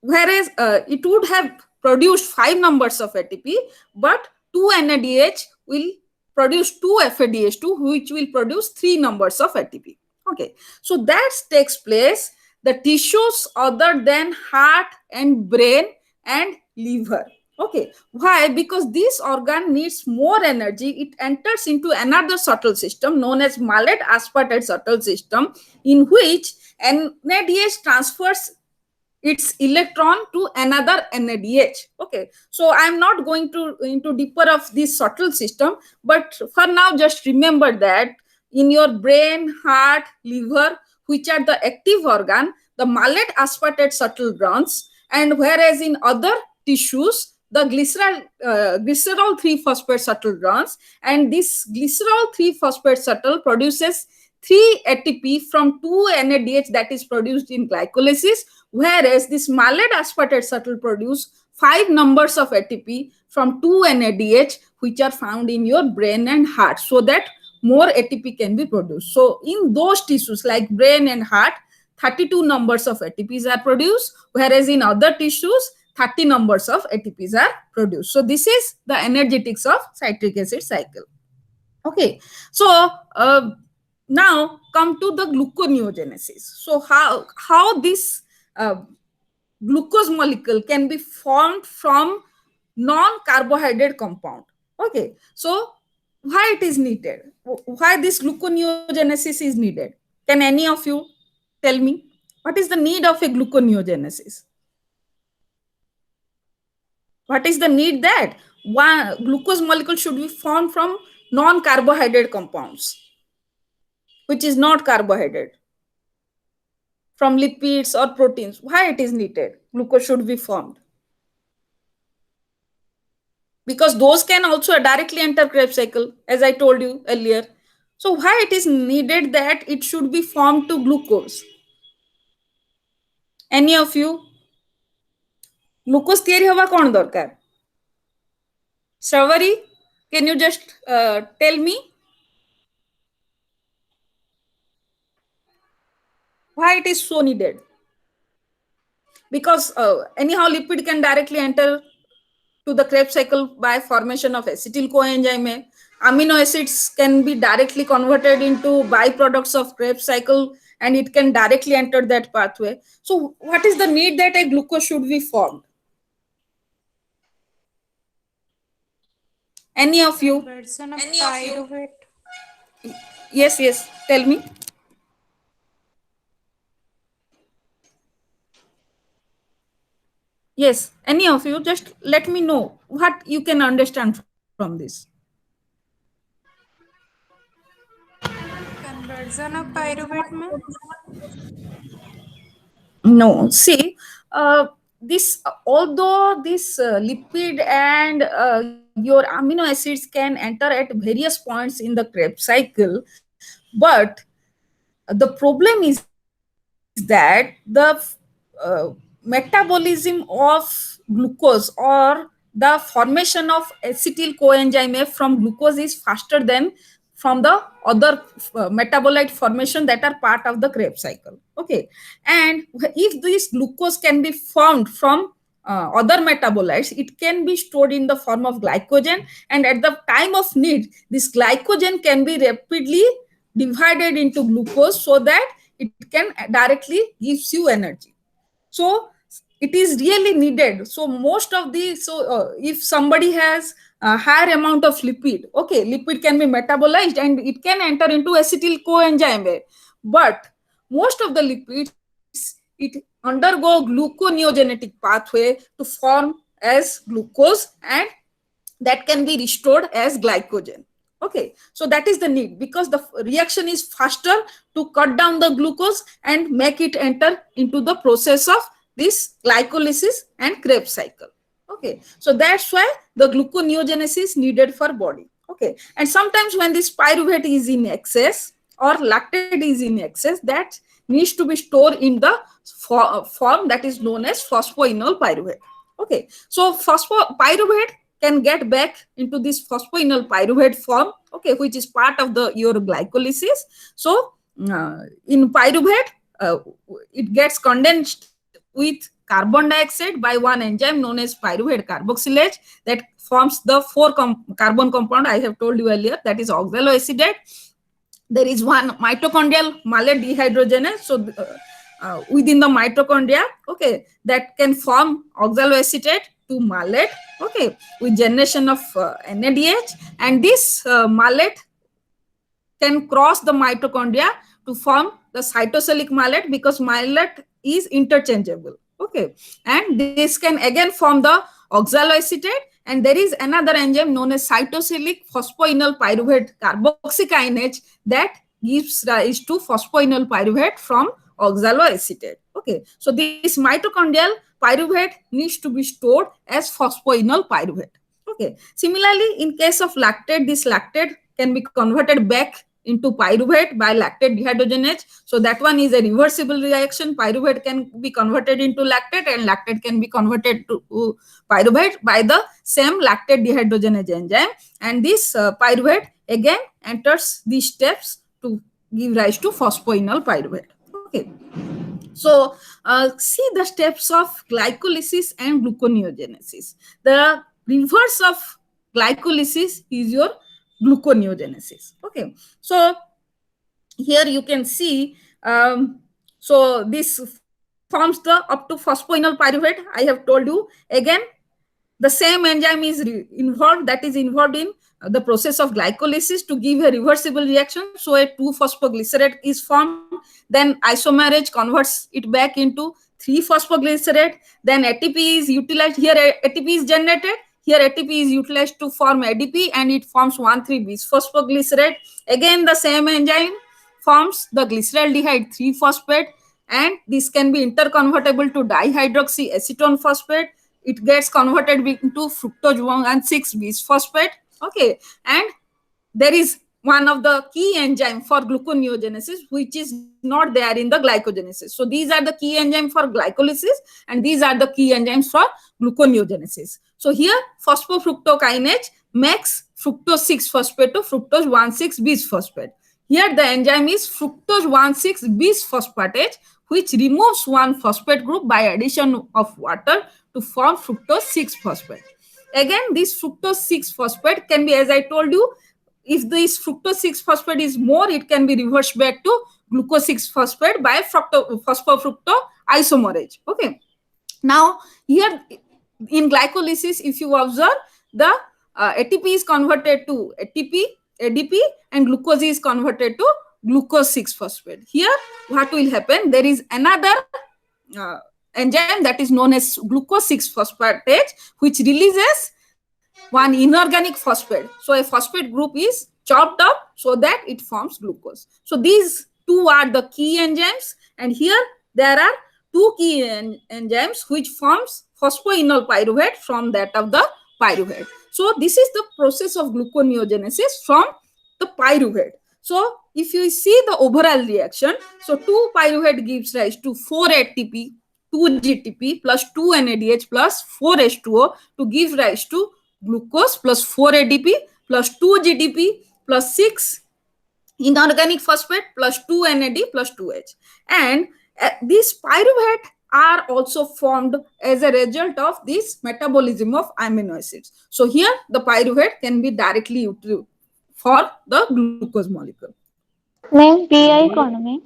whereas it would have produced 5 numbers of ATP, but 2 NADH will produce 2 FADH2, which will produce 3 numbers of ATP. Okay, so that takes place the tissues other than heart and brain and liver. Okay, why? Because this organ needs more energy. It enters into another subtle system known as mallet aspartate subtle system, in which NADH transfers its electron to another NADH. Okay, so I'm not going to into deeper of this subtle system, but for now just remember that in your brain, heart, liver, which are the active organ, the mallet aspartate subtle runs, and whereas in other tissues the glycerol 3 phosphate subtle runs, and this glycerol 3 phosphate subtle produces 3 ATP from 2 NADH that is produced in glycolysis, whereas this mallet aspartate subtle produce 5 numbers of ATP from 2 NADH, which are found in your brain and heart, so that more ATP can be produced. So in those tissues like brain and heart, 32 numbers of ATPs are produced, whereas in other tissues 30 numbers of ATPs are produced. So this is the energetics of citric acid cycle. Okay, so now come to the gluconeogenesis. So how this glucose molecule can be formed from non-carbohydrate compound. Okay, so why it is needed? Why this gluconeogenesis is needed? Can any of you tell me what is the need of a gluconeogenesis? What is the need that one glucose molecule should be formed from non-carbohydrate compounds, which is not carbohydrate, from lipids or proteins? Why it is needed? Glucose should be formed because those can also directly enter Krebs cycle, as I told you earlier. So why it is needed that it should be formed to glucose? Any of you? Glucose theory hava kon darkar? Shravari, can you just tell me why it is so needed? Because anyhow lipid can directly enter to the Krebs cycle by formation of acetyl coenzyme. Amino acids can be directly converted into byproducts of Krebs cycle, and it can directly enter that pathway. So what is the need that a glucose should be formed? Any of you? Conversion of pyruvate. Yes, yes, tell me. Yes, any of you, just let me know what you can understand from this. Conversion of pyruvate, ma'am. No, see, this although this lipid and your amino acids can enter at various points in the Krebs cycle, but the problem is that the metabolism of glucose or the formation of acetyl coenzyme from glucose is faster than from the other metabolite formation that are part of the Krebs cycle. Okay, and if this glucose can be formed from other metabolites, it can be stored in the form of glycogen, and at the time of need this glycogen can be rapidly divided into glucose so that it can directly gives you energy. So it is really needed. So most of the if somebody has a higher amount of lipid, okay, lipid can be metabolized and it can enter into acetyl coenzyme, but most of the lipids it undergo gluconeogenetic pathway to form as glucose, and that can be restored as glycogen. Okay, so that is the need, because the reaction is faster to cut down the glucose and make it enter into the process of this glycolysis and Krebs cycle. Okay, so that's why the gluconeogenesis is needed for body. Okay, and sometimes when this pyruvate is in excess or lactate is in excess, that needs to be stored in the form that is known as phosphoenol pyruvate. Okay, so phosphopyruvate can get back into this phosphoenol pyruvate form, okay, which is part of the your glycolysis. So in pyruvate, uh, it gets condensed with carbon dioxide by one enzyme known as pyruvate carboxylase that forms the carbon compound I have told you earlier, that is oxaloacetate. There is one mitochondrial malate dehydrogenase. So within the mitochondria, okay, that can form oxaloacetate to malate, okay, with generation of NADH, and this malate can cross the mitochondria to form the cytosolic malate, because malate is interchangeable, okay, and this can again form the oxaloacetate. And there is another enzyme known as cytosolic phosphoenol pyruvate carboxykinase that gives rise to phosphoenol pyruvate from oxaloacetate. Okay, so this mitochondrial pyruvate needs to be stored as phosphoenol pyruvate. Okay, similarly, in case of lactate, this lactate can be converted back into pyruvate by lactate dehydrogenase. So that one is a reversible reaction. Pyruvate can be converted into lactate, and lactate can be converted to pyruvate by the same lactate dehydrogenase enzyme. And this pyruvate again enters these steps to give rise to phosphoenol pyruvate. Okay. So see the steps of glycolysis and gluconeogenesis. The reverse of glycolysis is your gluconeogenesis. Okay, so here you can see, so this forms the up to phosphoenol pyruvate. I have told you again, the same enzyme is involved, that is involved in the process of glycolysis to give a reversible reaction. So a 2-phosphoglycerate is formed, then isomerase converts it back into 3-phosphoglycerate, then ATP is utilized. Here ATP is generated, here ATP is utilized to form ADP, and it forms 1,3-bisphosphoglycerate. Again the same enzyme forms the glyceraldehyde 3-phosphate, and this can be interconvertible to dihydroxyacetone phosphate. It gets converted into fructose 1,6-bisphosphate. Okay, and there is one of the key enzyme for gluconeogenesis which is not there in the glycogenesis. So these are the key enzymes for glycolysis, and these are the key enzymes for gluconeogenesis. So here phosphofructokinase makes fructose 6-phosphate to fructose 1,6-bisphosphate. Here the enzyme is fructose 1,6-bisphosphatase, which removes one phosphate group by addition of water to form fructose 6-phosphate. Again, this fructose 6-phosphate can be, as I told you, if this fructose 6-phosphate is more, it can be reversed back to glucose 6-phosphate by phosphofructoisomerase. Okay. Now, here in glycolysis, if you observe, the ATP is converted to ATP, ADP, and glucose is converted to glucose 6-phosphate. Here, what will happen? There is another enzyme that is known as glucose 6-phosphatase, which releases one inorganic phosphate. So a phosphate group is chopped up so that it forms glucose. So these two are the key enzymes, and here there are two key enzymes which forms phosphoenol pyruvate from that of the pyruvate. So this is the process of gluconeogenesis from the pyruvate. So if you see the overall reaction, so 2 pyruvate gives rise to 4 ATP, 2 GTP plus 2 NADH plus 4 H2O to give rise to glucose plus 4 ADP plus 2 GDP plus 6 inorganic phosphate plus 2 NAD plus 2H. And these pyruvate are also formed as a result of this metabolism of amino acids. So here the pyruvate can be directly used for the glucose molecule. Ma'am, PI कौन है ma'am?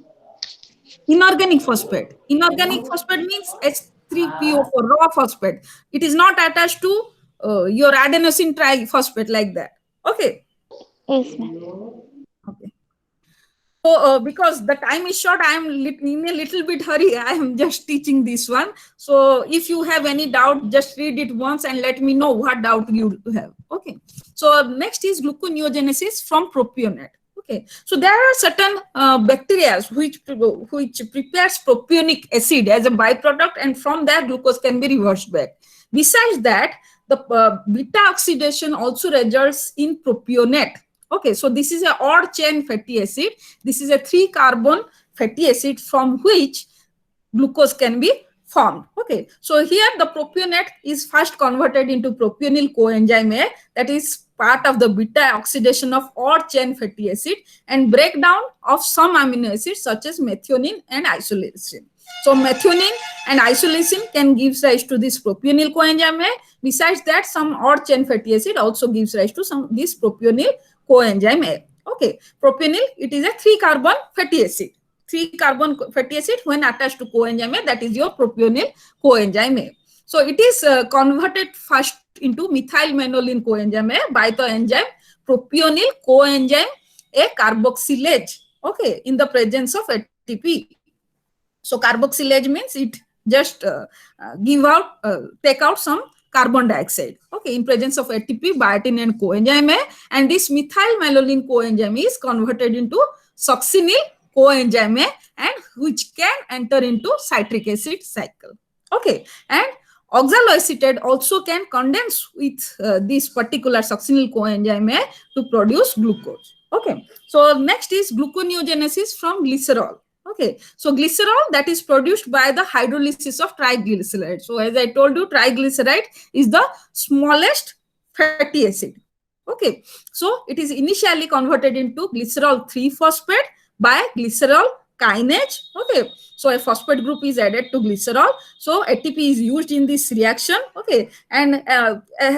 Inorganic phosphate. Inorganic phosphate means H3PO4 raw phosphate. It is not attached to your adenosine triphosphate like that. Okay. Yes, ma'am. Okay. So because the time is short, I am in a little bit hurry. I am just teaching this one. So if you have any doubt, just read it once and let me know what doubt you have. Okay. So next is gluconeogenesis from propionate. Okay, so there are certain bacteria which prepares propionic acid as a byproduct, and from that glucose can be reversed back. Besides that, the beta oxidation also results in propionate. Okay, so this is an odd chain fatty acid. This is a 3-carbon fatty acid from which glucose can be formed. Okay, so here the propionate is first converted into propionyl coenzyme A, that is part of the beta oxidation of odd chain fatty acid and breakdown of some amino acids such as methionine and isoleucine. So methionine and isoleucine can give rise to this propionyl coenzyme A. Besides that, some odd chain fatty acid also gives rise to some this propionyl coenzyme A. Okay, propionyl, it is a 3-carbon fatty acid. 3-carbon fatty acid when attached to coenzyme A, that is your propionyl coenzyme A. So it is converted first into methylmanolin coenzyme A by the enzyme propionyl coenzyme A carboxylase. Okay, in the presence of ATP. So carboxylase means it just take out some carbon dioxide. Okay, in presence of ATP, biotin and coenzyme A, and this methylmalonyl coenzyme is converted into succinyl coenzyme A, and which can enter into citric acid cycle. Okay, and oxaloacetate also can condense with this particular succinyl coenzyme A to produce glucose. Okay, so next is gluconeogenesis from glycerol. Okay, so glycerol, that is produced by the hydrolysis of triglyceride. So as I told you, triglyceride is the smallest fatty acid. Okay, so it is initially converted into glycerol 3-phosphate by glycerol kinase. Okay, so a phosphate group is added to glycerol, so ATP is used in this reaction. Okay, and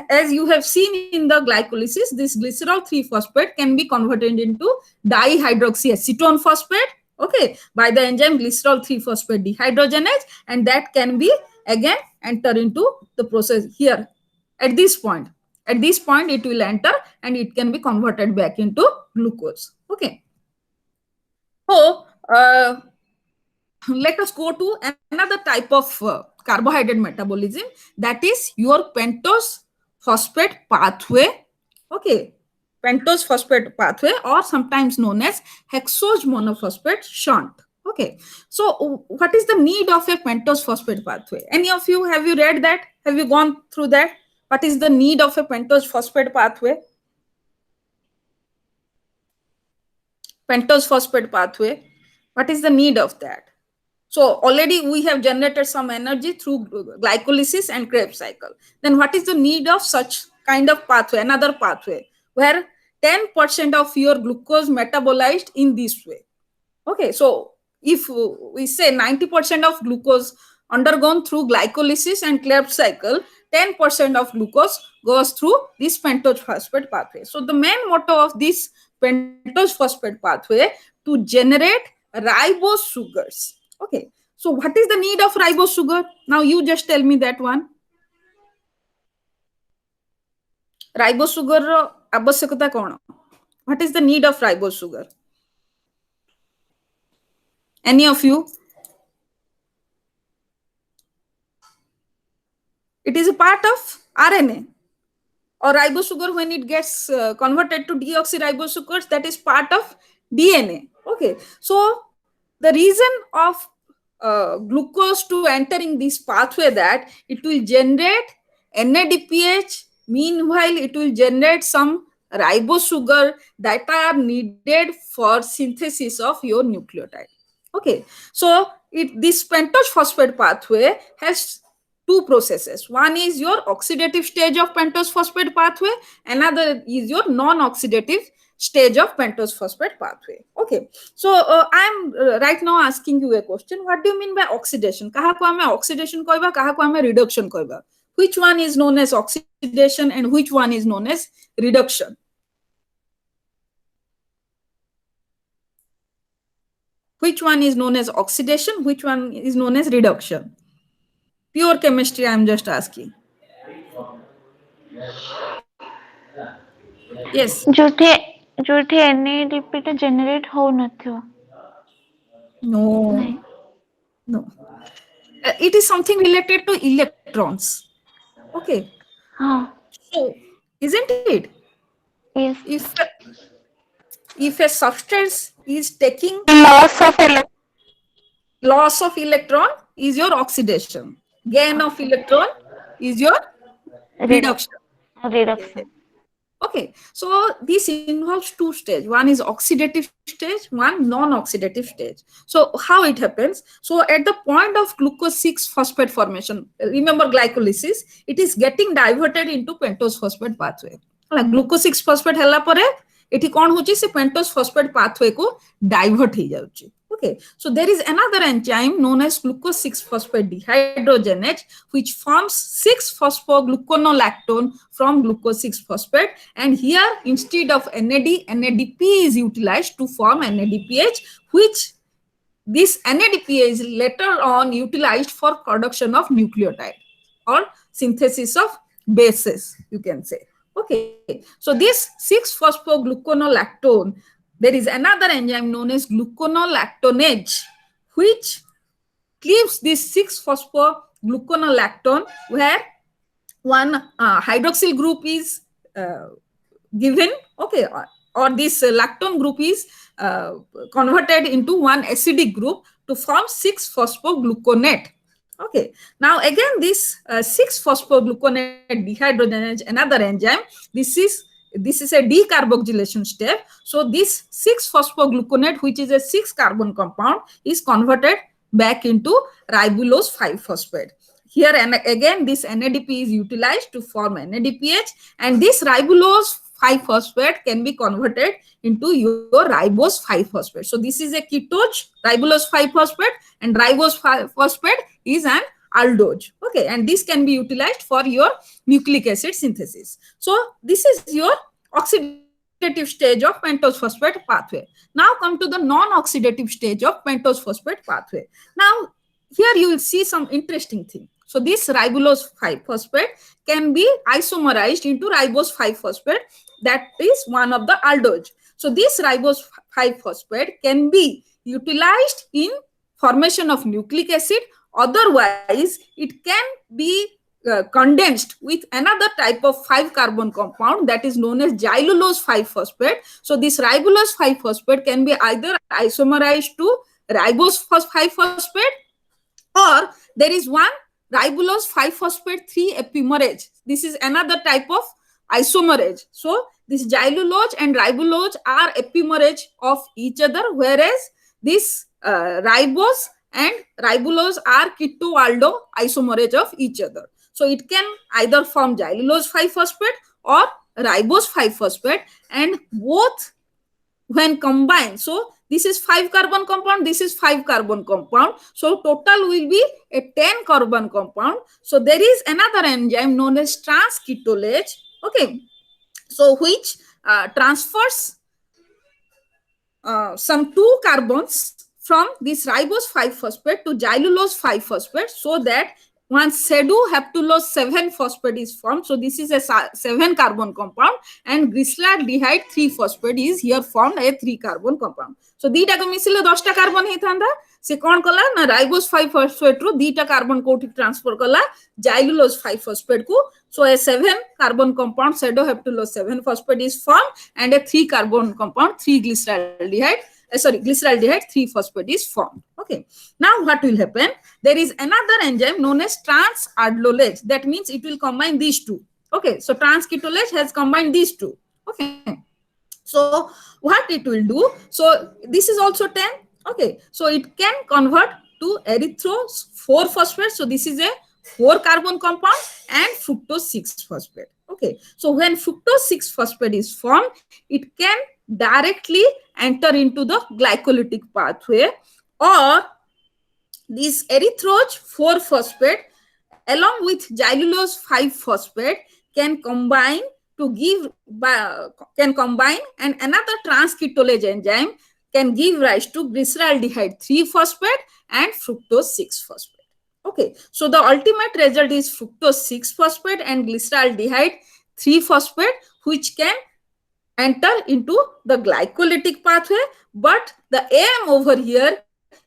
as you have seen in the glycolysis, this glycerol 3-phosphate can be converted into dihydroxyacetone phosphate, okay, by the enzyme glycerol 3-phosphate dehydrogenase, and that can be again enter into the process here at this point. At this point, it will enter and it can be converted back into glucose. Okay. So, let us go to another type of carbohydrate metabolism, that is your pentose phosphate pathway. Okay, pentose phosphate pathway, or sometimes known as hexose monophosphate shunt. Okay, so what is the need of a pentose phosphate pathway? Any of you, have you read that? Have you gone through that? What is the need of a pentose phosphate pathway? Pentose phosphate pathway, what is the need of that? So already we have generated some energy through glycolysis and Krebs cycle. Then what is the need of such kind of pathway, another pathway, where 10% of your glucose metabolized in this way? Okay, so if we say 90% of glucose undergone through glycolysis and Krebs cycle, 10% of glucose goes through this pentose phosphate pathway. So the main motto of this pentose phosphate pathway to generate ribose sugars. Okay, so what is the need of ribose sugar? Now you just tell me that one. Ribose sugar आवश्यकता कौन? What is the need of ribose sugar? Any of you? It is a part of RNA, or ribose sugar, when it gets converted to deoxyribose sugars, that is part of DNA. Okay, so the reason of glucose to entering this pathway, that it will generate NADPH, meanwhile it will generate some ribose sugar that are needed for synthesis of your nucleotide. Okay, so this pentose phosphate pathway has two processes. One is your oxidative stage of pentose phosphate pathway, another is your non-oxidative stage of pentose phosphate pathway. Okay, so I am right now asking you a question. What do you mean by oxidation? Kaha ko ame oxidation koiba, kaha ko ame reduction koiba? Which one is known as oxidation and which one is known as reduction? Which one is known as oxidation? Which one is known as reduction? Pure chemistry, I am just asking. Yes. जोठे जोठे NADP टा generate हो नथियो. No. No. It is something related to electrons. Okay. हाँ. So, isn't it? Yes. If a substance is taking Loss of loss of electron is your oxidation, gain of electron is your reduction. reduction. Yes. Okay, so this involves two stages. One is oxidative stage, one non-oxidative stage. So how it happens? So at the point of glucose 6 phosphate formation, remember glycolysis, it is getting diverted into pentose phosphate pathway. Like glucose 6 phosphate hela pore एठी कौन होची से pentose phosphate pathway को divert हो जाउची. Okay, so there is another enzyme known as glucose 6 phosphate dehydrogenase which forms 6 phosphogluconolactone from glucose 6 phosphate, and here instead of NAD, NADP is utilized to form NADPH, which this NADPH is later on utilized for production of nucleotide or synthesis of bases, you can say. Okay, so this 6 phosphogluconolactone, there is another enzyme known as gluconolactonase which cleaves this 6 phosphogluconolactone, where one hydroxyl group is given, okay, or this lactone group is converted into one acidic group to form 6 phosphogluconate. Okay, now again this 6 phosphogluconate dehydrogenase, another enzyme. This is a decarboxylation step. So this 6 phosphogluconate, which is a 6 carbon compound, is converted back into ribulose 5 phosphate. Here and again this NADP is utilized to form NADPH, and this ribulose 5 phosphate can be converted into your ribose 5 phosphate. So this is a ketose, ribulose 5 phosphate, and ribose 5 phosphate is an aldose. Okay, and this can be utilized for your nucleic acid synthesis. So this is your oxidative stage of pentose phosphate pathway. Now come to the non-oxidative stage of pentose phosphate pathway. Now here you will see some interesting thing. So this ribulose 5 phosphate can be isomerized into ribose 5 phosphate, that is one of the aldose. So this ribose 5 phosphate can be utilized in formation of nucleic acid. Otherwise it can be condensed with another type of 5 carbon compound that is known as xylulose 5 phosphate. So this ribulose 5 phosphate can be either isomerized to ribose 5 phosphate, or there is one ribulose 5 phosphate 3 epimerase. This is another type of isomerase. So this xylulose and ribulose are epimerase of each other, whereas this ribose and ribulose are keto-aldo isomerase of each other. So it can either form xylulose 5 phosphate or ribose 5 phosphate, and both when combined, so this is 5 carbon compound, this is 5 carbon compound, so total will be a 10 carbon compound. So there is another enzyme known as transketolase, okay, so which transfers some 2 carbons from this ribose 5 phosphate to xylulose 5 phosphate, so that one pseudo-haptulose 7 phosphate is formed. So this is a 7 carbon compound, and glyceraldehyde 3 phosphate is here formed a 3 carbon compound. So दीटा को मिसिले 10 टा carbon ही थांदा, से कौन कला ना ribose 5 phosphate रो दीटा carbon कोठी transfer कला xylulose 5 phosphate को. So a 7 carbon compound pseudo-haptulose 7 phosphate is formed, and a 3 carbon compound 3 glyceraldehyde 3 phosphate is formed. Okay, now what will happen? There is another enzyme known as trans-aldolase. That means it will combine these two. Okay, so transketolase has combined these two. Okay, so what it will do? So this is also 10. Okay, so it can convert to erythrose 4 phosphate. So this is a 4 carbon compound, and fructose 6 phosphate. Okay, so when fructose 6 phosphate is formed, it can directly enter into the glycolytic pathway, or this erythrose 4 phosphate along with xylulose 5 phosphate can combine to give and another transketolase enzyme can give rise to glyceraldehyde 3 phosphate and fructose 6 phosphate. Okay, so the ultimate result is fructose 6 phosphate and glyceraldehyde 3 phosphate, which can enter into the glycolytic pathway. But the aim over here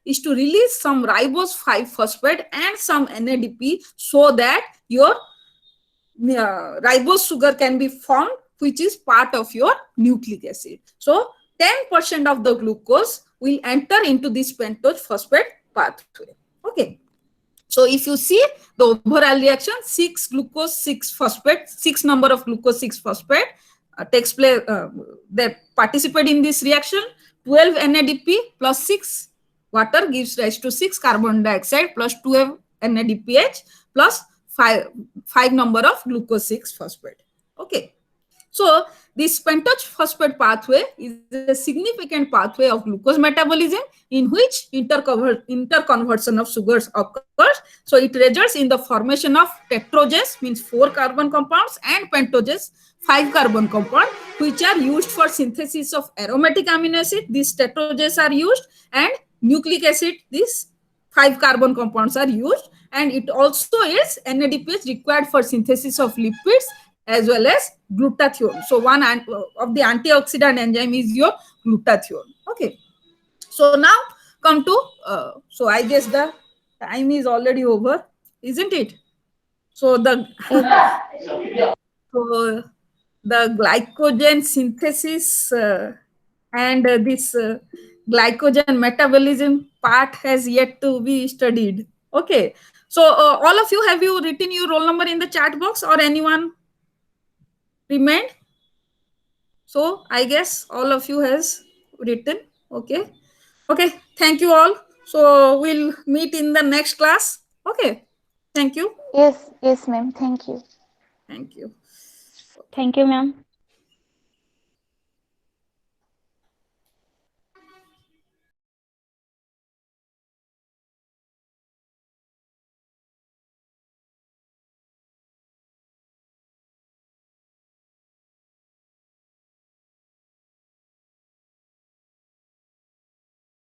is to release some ribose 5 phosphate and some NADP, so that your ribose sugar can be formed, which is part of your nucleic acid. So 10% of the glucose will enter into this pentose phosphate pathway. Okay, so if you see the overall reaction, 6 glucose 6 phosphate, 6 number of glucose 6 phosphate takes place, they participate in this reaction. 12 NADP plus 6 water gives rise to 6 carbon dioxide plus 12 NADPH plus 5 number of glucose 6 phosphate. Okay. So this pentose phosphate pathway is a significant pathway of glucose metabolism in which interconversion of sugars occurs. So it results in the formation of tetroges, means 4 carbon compounds, and pentoges, 5 carbon compound, which are used for synthesis of aromatic amino acid. These tetroges are used, and nucleic acid, these 5 carbon compounds are used, and it also is NADPH required for synthesis of lipids as well as glutathione. So one of the antioxidant enzyme is your glutathione. Okay. So now come to, so I guess the time is already over, isn't it? So the so the glycogen synthesis and this glycogen metabolism part has yet to be studied. Okay. So all of you, have you written your roll number in the chat box, or anyone remained? So I guess all of you has written. Okay. Okay. Thank you all. So we'll meet in the next class. Okay. Thank you. Yes, yes, ma'am. Thank you. Thank you. Thank you, ma'am.